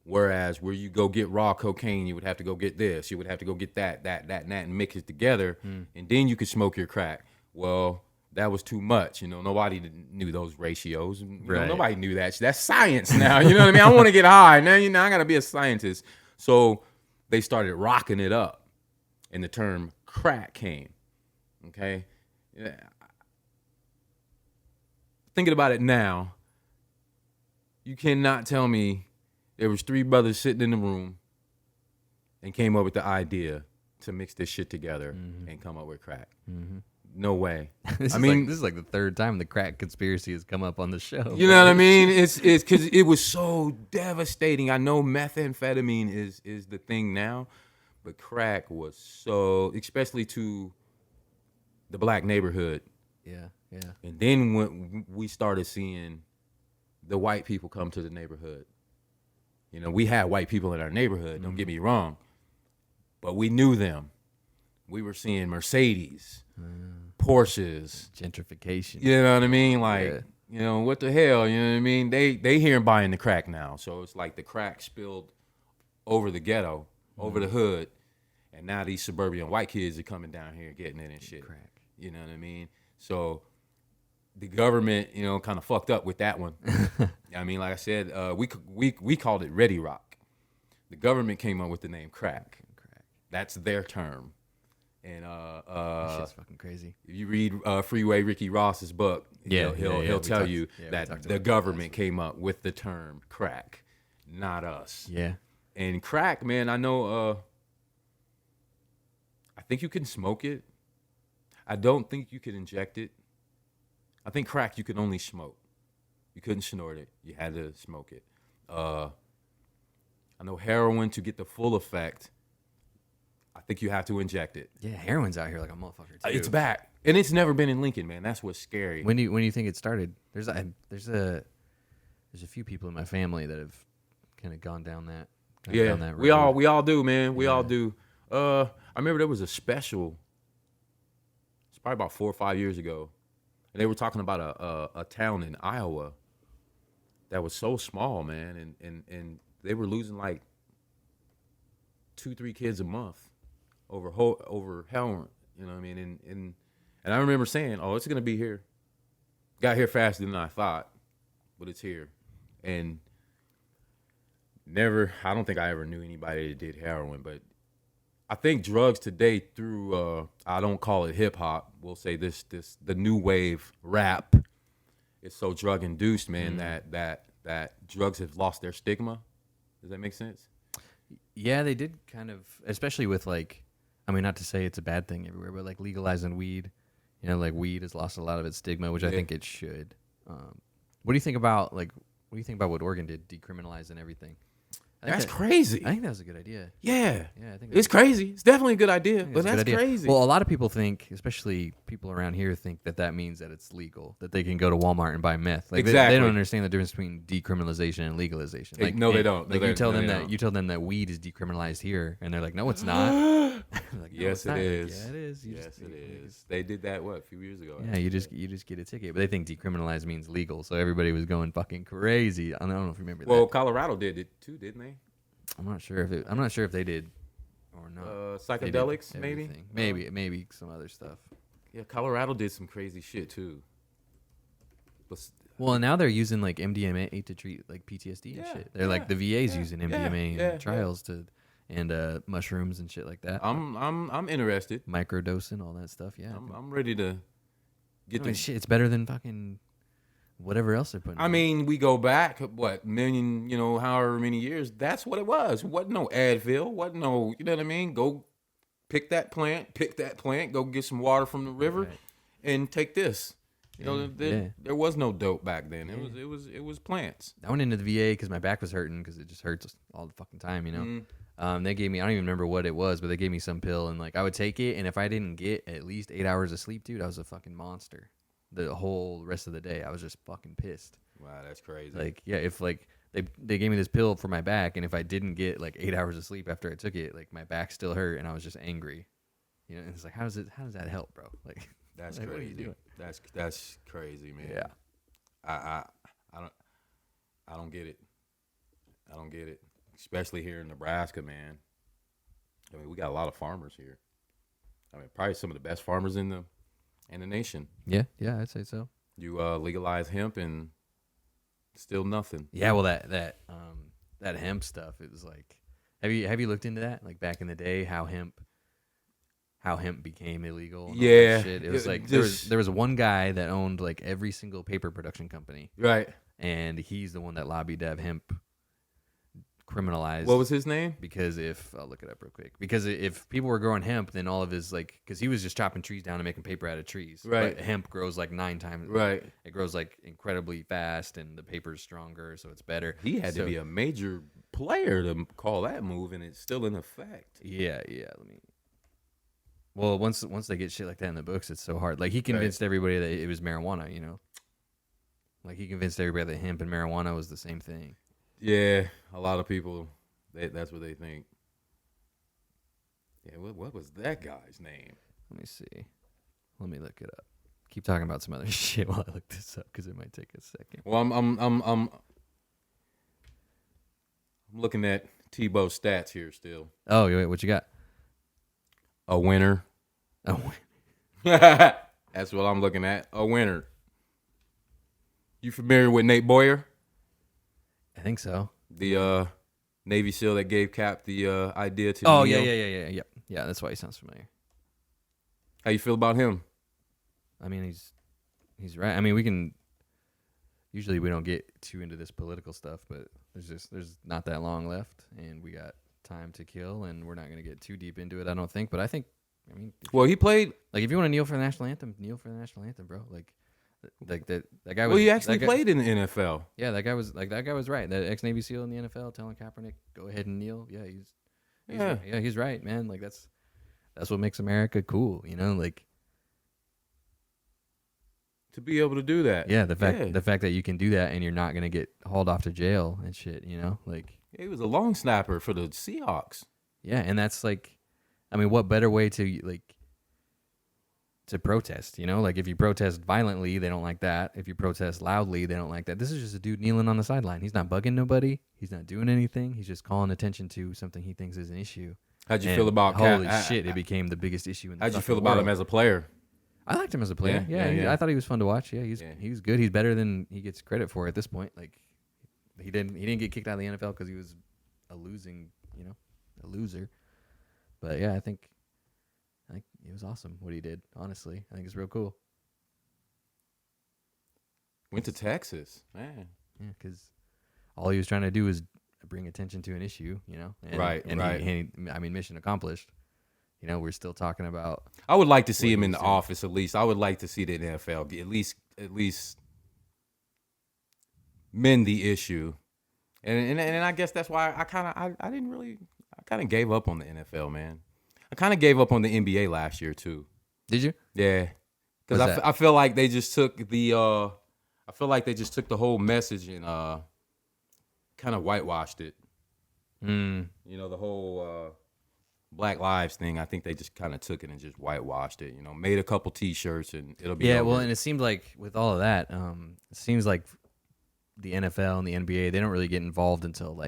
Whereas where you go get raw cocaine, you would have to go get this. You would have to go get that, and mix it together. And then you could smoke your crack. Well, that was too much. Nobody knew those ratios. Right. Nobody knew that. That's science now. You know what I mean? I want to get high. Now, I got to be a scientist. So they started rocking it up. And the term crack came. Okay? Yeah. Thinking about it now, you cannot tell me there was 3 brothers sitting in the room and came up with the idea to mix this shit together and come up with crack. No way. This is like the third time the crack conspiracy has come up on the show. You know what I mean? It's because it was so devastating. I know methamphetamine is the thing now, but crack was so, especially to the black neighborhood. Yeah. And then when we started seeing the white people come to the neighborhood, we had white people in our neighborhood, don't get me wrong, but we knew them. We were seeing Mercedes, Porsches. Gentrification. You know what I mean? Like, what the hell? You know what I mean? They here buying the crack now. So it's like the crack spilled over the ghetto, over the hood, and now these suburban white kids are coming down here getting it and shit. Crack. You know what I mean? So the government, kind of fucked up with that one. I mean, like I said, we called it Ready Rock. The government came up with the name crack. That's their term. And That shit's fucking crazy. if you read Freeway Ricky Ross's book, he'll tell you that the government came up with the term crack, not us. Yeah. And crack, man, I know. I think you can smoke it. I don't think you can inject it. I think crack you could only smoke. You couldn't snort it. You had to smoke it. I know heroin, to get the full effect, I think you have to inject it. Yeah, heroin's out here like a motherfucker too. It's back, and it's never been in Lincoln, man. That's what's scary. When do you think it started? There's a few people in my family that have kind of gone down that. Down that we road. all do, man. We all do. I remember there was a special. It's probably about 4 or 5 years ago, and they were talking about a town in Iowa that was so small, man, and they were losing like 2-3 kids a month over heroin. You know what I mean? And I remember saying, "Oh, it's gonna be here." Got here faster than I thought, but it's here, and never. I don't think I ever knew anybody that did heroin, but I think drugs today through I don't call it hip hop. We'll say this the new wave rap is so drug induced, man, that drugs have lost their stigma. Does that make sense? Yeah, they did kind of, especially with like, I mean, not to say it's a bad thing everywhere, but like legalizing weed, like weed has lost a lot of its stigma, which I think it should. What do you think about what Oregon did, decriminalizing everything? That's crazy. I think that was a good idea. Yeah. I think it's crazy. It's definitely a good idea, but that's crazy. Well, a lot of people think, especially people around here, think that means that it's legal, that they can go to Walmart and buy meth. Like they don't understand the difference between decriminalization and legalization. Like, no, they don't. Like you tell them that weed is decriminalized here, and they're like, no, it's not. Like, no, yes, it is. Yeah, it is. Yes, it is. They did that a few years ago. Yeah, you just get a ticket, but they think decriminalized means legal, so everybody was going fucking crazy. I don't know if you remember that. Well, Colorado did it too, didn't they? I'm not sure if they did or not. Psychedelics, maybe some other stuff. Yeah, Colorado did some crazy shit too. Well, now they're using like MDMA to treat like PTSD and shit. They're like the VA's using MDMA in trials and mushrooms and shit like that. I'm interested. Microdosing, all that stuff. Yeah, I'm ready to get shit. It's better than fucking whatever else they're putting. I mean, we go back million, however many years. That's what it was. Wasn't no Advil. Wasn't no, you know what I mean? Go pick that plant. Go get some water from the river, and take this. There was no dope back then. It was plants. I went into the VA because my back was hurting because it just hurts all the fucking time. They gave me, I don't even remember what it was, but they gave me some pill, and like I would take it, and if I didn't get at least 8 hours of sleep, dude, I was a fucking monster. The whole rest of the day, I was just fucking pissed. Wow, that's crazy. Like, yeah, if like they gave me this pill for my back, and if I didn't get like 8 hours of sleep after I took it, like my back still hurt, and I was just angry. And it's like, how does that help, bro? Like, That's Like, what are you crazy. doing? That's crazy, man. Yeah. I don't get it. I don't get it. Especially here in Nebraska, man. I mean, we got a lot of farmers here. I mean, probably some of the best farmers in the nation. Yeah, I'd say so. You legalize hemp and still nothing. Yeah, well, that hemp stuff. It was like, have you looked into that? Like back in the day, how hemp became illegal. And all that shit. It was like there was one guy that owned like every single paper production company, right? And he's the one that lobbied to have hemp criminalized. What was his name? Because I'll look it up real quick. Because if people were growing hemp, then all of his because he was just chopping trees down and making paper out of trees. Right. But hemp grows like 9 times. Right. It grows like incredibly fast, and the paper's stronger, so it's better. He had to be a major player to call that move, and it's still in effect. Yeah. Well, once they get shit like that in the books, it's so hard. Like he convinced everybody that it was marijuana. You know. Like he convinced everybody that hemp and marijuana was the same thing. Yeah, a lot of people, that's what they think. Yeah, what was that guy's name? Let me see. Let me look it up. Keep talking about some other shit while I look this up because it might take a second. Well, I'm looking at Tebow's stats here still. Oh, wait, what you got? A winner. Oh, That's what I'm looking at. A winner. You familiar with Nate Boyer? I think so. The Navy SEAL that gave Cap the idea to. Oh, Neo? yeah. That's why he sounds familiar. How you feel about him? I mean, he's right. I mean, we can. Usually, we don't get too into this political stuff, but there's not that long left, and we got time to kill, and we're not going to get too deep into it. I don't think, but I mean, well, he played. Like, if you want to kneel for the national anthem, kneel for the national anthem, bro. Like that guy was. Well, he actually played in the NFL. Yeah, that guy was right. That ex-Navy SEAL in the NFL telling Kaepernick, "Go ahead and kneel." Yeah, he's right, man. Like that's what makes America cool, you know. Like to be able to do that. Yeah, the fact that you can do that and you're not gonna get hauled off to jail and shit, you know. Like he was a long snapper for the Seahawks. Yeah, and that's like, I mean, what better way to protest, you know? Like, if you protest violently, they don't like that. If you protest loudly, they don't like that. This is just a dude kneeling on the sideline. He's not bugging nobody. He's not doing anything. He's just calling attention to something he thinks is an issue. How'd you feel about holy shit, it became the biggest issue in the How'd you feel about him as a player? I liked him as a player. Yeah. I thought he was fun to watch. Yeah, he was good. He's better than he gets credit for at this point. Like, he didn't get kicked out of the NFL because he was a loser. But yeah, I think it was awesome what he did. Honestly, I think it's real cool. Went to Texas, man. Yeah, because all he was trying to do was bring attention to an issue, you know. And, right. I mean, mission accomplished. You know, we're still talking about. I would like to see him in the office at least. I would like to see the NFL at least mend the issue, and I guess that's why I kind of gave up on the NFL, man. I kind of gave up on the NBA last year too. Did you? Yeah, because I feel like they just took the whole message and kind of whitewashed it. You know, the whole Black Lives thing. I think they just kind of took it and just whitewashed it. You know, made a couple T-shirts and it'll be over. Well, and it seems like with all of that, it seems like the NFL and the NBA, they don't really get involved until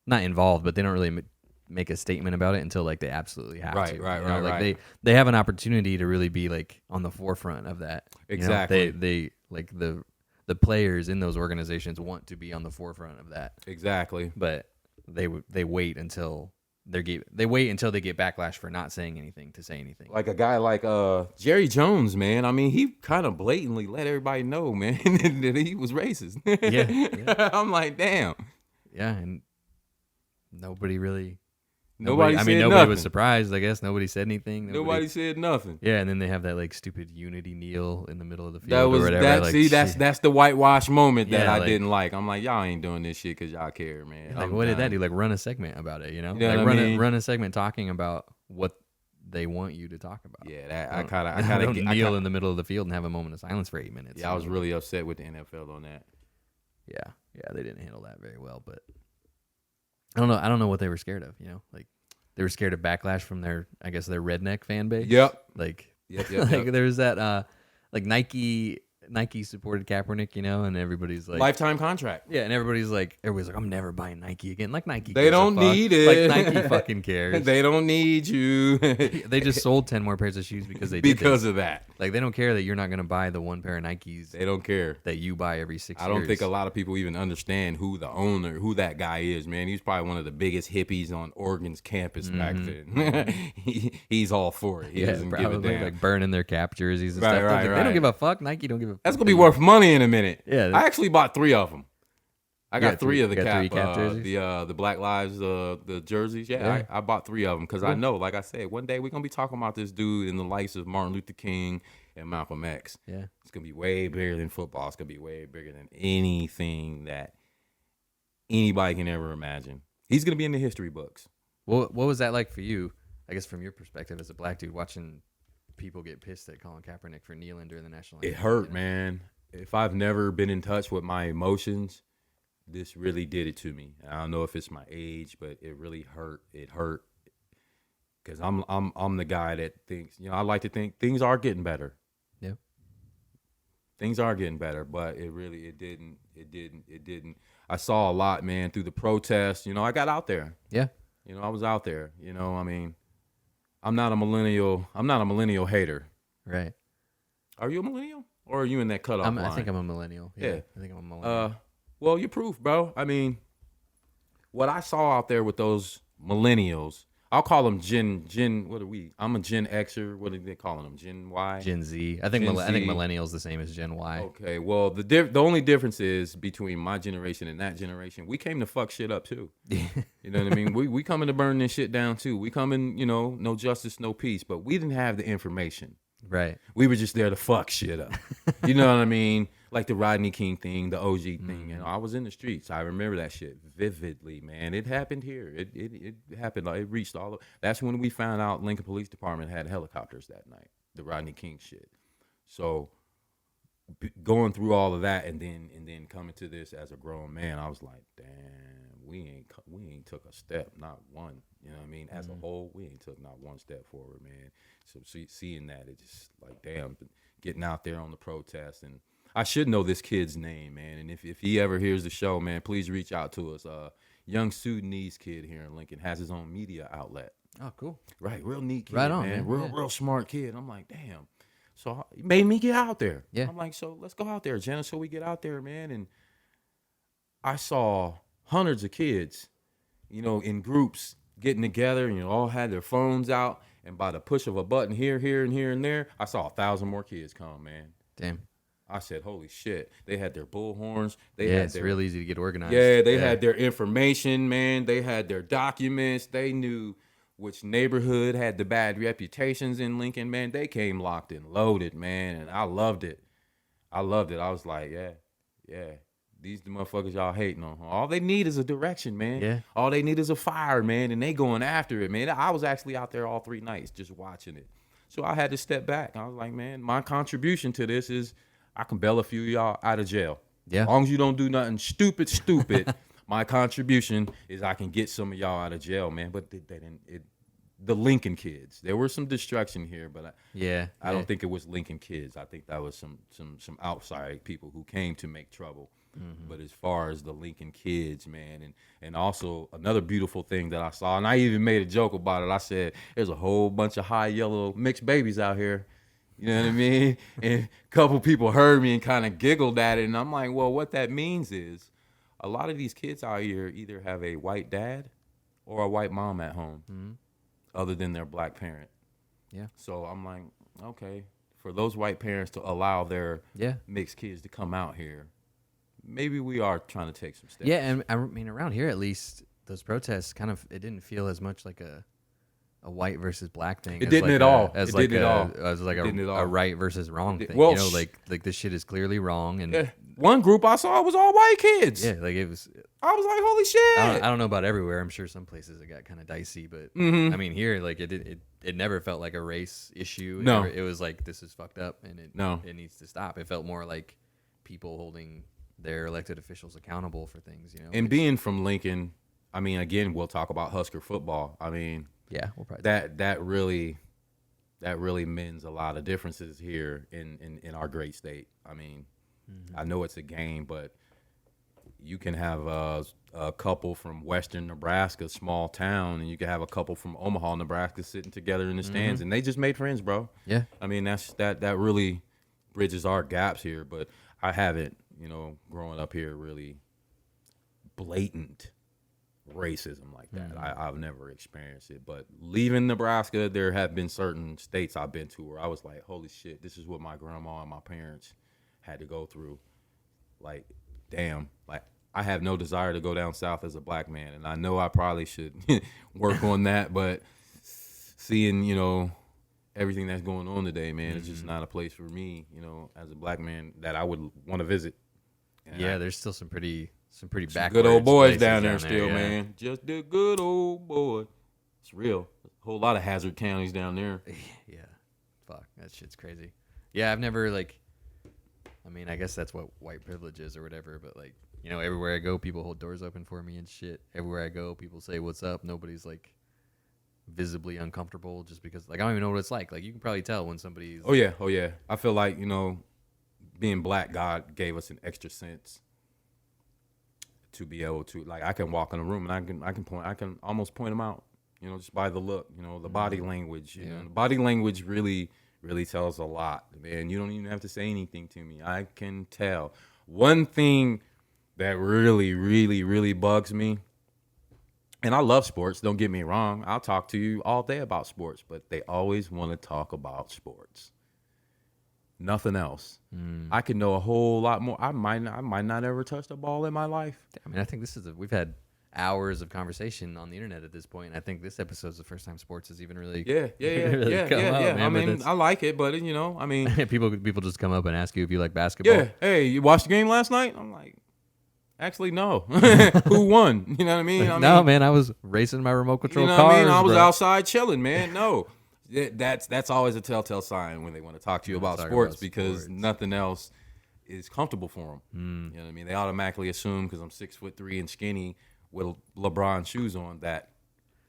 not involved, but they don't really make a statement about it until they absolutely have to. Right. They have an opportunity to really be on the forefront of that. Exactly. You know? The players in those organizations want to be on the forefront of that. Exactly. But they wait until they get backlash for not saying anything to say anything. Like a guy like Jerry Jones, man. I mean, he kind of blatantly let everybody know, man, that he was racist. Yeah. I'm like, damn. Yeah, and nobody Nobody was surprised, I guess. Nobody said anything. Nobody said nothing. Yeah, and then they have that stupid unity kneel in the middle of the field or whatever. That's the whitewash moment that I didn't like. I'm like, y'all ain't doing this shit because y'all care, man. What did that do? Run a segment about it, you know? Run a segment talking about what they want you to talk about. Yeah, I kind of kneel in the middle of the field and have a moment of silence for 8 minutes. Yeah, I was really upset with the NFL on that. Yeah, they didn't handle that very well, but I don't know what they were scared of, you know? They were scared of backlash from their redneck fan base. Yep. Yep. Like there was that like Nike supported Kaepernick, and everybody's like, Lifetime contract. yeah, and everybody's like, I'm never buying Nike again. Like Nike, They gives a don't fuck. need it. Like Nike fucking cares. They don't need you. They just sold 10 more pairs of shoes because they did because this. of that. Like they don't care that you're not gonna buy the one pair of Nikes They don't care that you buy every 6 years. I don't think a lot of people even understand who that guy is, man. He's probably one of the biggest hippies on Oregon's campus back then. He's all for it. He doesn't give a damn. Like burning their Cap jerseys and Right, stuff. right, They right. don't give a fuck. Nike don't give a fuck. That's gonna be worth money in a minute. Yeah. I actually bought 3 of them. I got 3 of the got Cap, 3 Cap jerseys? the Black Lives, the jerseys. Yeah. I bought 3 of them because I know, like I said, one day we're gonna be talking about this dude in the likes of Martin Luther King and Malcolm X. Yeah. It's gonna be way bigger than football. It's gonna be way bigger than anything that anybody can ever imagine. He's gonna be in the history books. What was that like for you? I guess from your perspective as a black dude watching people get pissed at Colin Kaepernick for kneeling during the national anthem. It hurt, man. If I've never been in touch with my emotions, this really did it to me. I don't know if it's my age, but it really hurt. It hurt because I'm the guy that thinks, I like to think things are getting better. Yeah, things are getting better, but it didn't. I saw a lot, man, through the protests. I got out there. Yeah, I was out there. I mean, I'm not a millennial hater. right. Are you a millennial? Or are you in that cutoff line? I think I'm a millennial. Yeah. I think I'm a millennial. Well, you're proof, bro. I mean, what I saw out there with those millennials, I'll call them Gen. What are we? I'm a Gen Xer. What are they calling them? Gen Y. Gen Z. I think Gen I think Z. millennials the same as Gen Y. Okay. Well, the only difference is between my generation and that generation. We came to fuck shit up too. You know what I mean? We coming to burn this shit down too. We coming, no justice, no peace. But we didn't have the information. Right. We were just there to fuck shit up. You know what I mean? Like the Rodney King thing, the OG thing. I was in the streets. I remember that shit vividly, man. It happened here. It happened. It reached all. That's when we found out Lincoln Police Department had helicopters that night. The Rodney King shit. So going through all of that and then coming to this as a grown man, I was like, damn, we ain't took a step, not one. You know what I mean? As a whole, we ain't took not one step forward, man. So seeing that, it just like, damn, getting out there on the protest. And I should know this kid's name, man. And if he ever hears the show, man, please reach out to us. Young Sudanese kid here in Lincoln has his own media outlet. Oh, cool. Right, real neat kid, Right on, man. man. Real smart kid. I'm like, damn. So it made me get out there. Yeah. I'm like, so let's go out there, Jenna. So we get out there, man. And I saw hundreds of kids, in groups getting together, and all had their phones out. And by the push of a button here, and there, I saw 1,000 more kids come, man. Damn. I said, holy shit. They had their bullhorns. It's real easy to get organized. Yeah, they had their information, man. They had their documents. They knew which neighborhood had the bad reputations in Lincoln, man. They came locked and loaded, man. And I loved it. I was like, yeah. These the motherfuckers y'all hating on. All they need is a direction, man. Yeah. All they need is a fire, man. And they going after it, man. I was actually out there all 3 nights just watching it. So I had to step back. I was like, man, my contribution to this is I can bail a few of y'all out of jail. Yeah. As long as you don't do nothing stupid, my contribution is I can get some of y'all out of jail, man. But they didn't. The Lincoln kids. There was some destruction here, but I don't think it was Lincoln kids. I think that was some outside people who came to make trouble. Mm-hmm. But as far as the Lincoln kids, man, and also another beautiful thing that I saw, and I even made a joke about it. I said, there's a whole bunch of high yellow mixed babies out here. You know what I mean? And a couple people heard me and kind of giggled at it. And I'm like, well, what that means is a lot of these kids out here either have a white dad or a white mom at home, other than their black parent. Yeah. So I'm like, okay, for those white parents to allow their mixed kids to come out here, maybe we are trying to take some steps. Yeah, and I mean, around here at least, those protests it didn't feel as much like a white versus black thing. It didn't at all. As like a right versus wrong thing. Well, like this shit is clearly wrong. And yeah. One group I saw was all white kids. Yeah, like it was. I was like, holy shit. I don't know about everywhere. I'm sure some places it got kind of dicey, but I mean here, like it never felt like a race issue. No, it was like this is fucked up and it needs to stop. It felt more like people holding their elected officials accountable for things, And being from Lincoln, I mean, again, we'll talk about Husker football. I mean, yeah, we'll probably that that really mends a lot of differences here in our great state. I mean, I know it's a game, but you can have a couple from western Nebraska, small town, and you can have a couple from Omaha, Nebraska, sitting together in the stands, and they just made friends, bro. Yeah. I mean, that really bridges our gaps here. But I haven't, growing up here, really blatant racism like that. I've never experienced it. But leaving Nebraska, there have been certain states I've been to where I was like, holy shit, this is what my grandma and my parents had to go through. Like, damn, like, I have no desire to go down south as a black man, and I know I probably should work on that, but seeing, everything that's going on today, man, it's just not a place for me, as a black man that I would want to visit. And there's still some pretty backwards good old boys places down there still, yeah. man. Just the good old boy. It's real. A whole lot of hazard counties down there. Yeah. Fuck, that shit's crazy. Yeah, I've never, I mean, I guess that's what white privilege is or whatever, but, everywhere I go, people hold doors open for me and shit. Everywhere I go, people say, what's up? Nobody's, visibly uncomfortable just because, I don't even know what it's like. You can probably tell when somebody's... Oh, yeah. I feel like, being black, God gave us an extra sense to be able to, I can walk in a room and I can almost point them out, just by the look, the body language. The body language really, really tells a lot, man. You don't even have to say anything to me. I can tell. One thing that really, really, really bugs me, and I love sports, don't get me wrong. I'll talk to you all day about sports, but they always want to talk about sports. Nothing else. I could know a whole lot more. I might not ever touch the ball in my life. I mean, I think we've had hours of conversation on the internet at this point, and I think this episode is the first time sports has even really come up, man. I mean, I like it, but I mean, people just come up and ask you if you like basketball. Yeah, hey, you watched the game last night? I'm like, actually, no. Who won? You know what I mean? No, man, I was racing my remote control cars. I mean? I was outside chilling, man. No. That's always a telltale sign when they want to talk to you about sports because nothing else is comfortable for them. You know what I mean? They automatically assume because I'm 6'3" and skinny with LeBron shoes on that,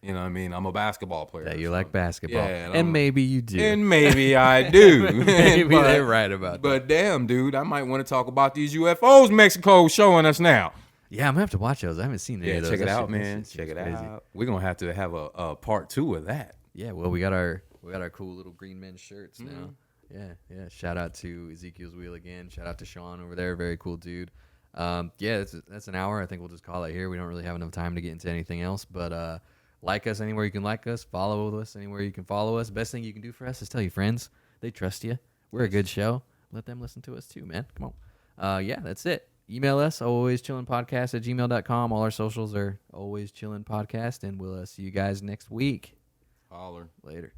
I'm a basketball player. That you like basketball. Yeah, and maybe you do. And maybe I do. Maybe they're right about that. But damn, dude, I might want to talk about these UFOs Mexico's showing us now. Yeah, I'm going to have to watch those. I haven't seen any of those. Check it out, man. Check it out. We're going to have a part 2 of that. Yeah, well, we got our cool little green men shirts now. Yeah. Shout out to Ezekiel's Wheel again. Shout out to Sean over there. Very cool dude. That's an hour. I think we'll just call it here. We don't really have enough time to get into anything else. But like us anywhere you can like us. Follow us anywhere you can follow us. Best thing you can do for us is tell your friends. They trust you. We're a good show. Let them listen to us too, man. Come on. That's it. Email us, alwayschillinpodcast@gmail.com. All our socials are always chillin podcast, and we'll see you guys next week. Holler. Later.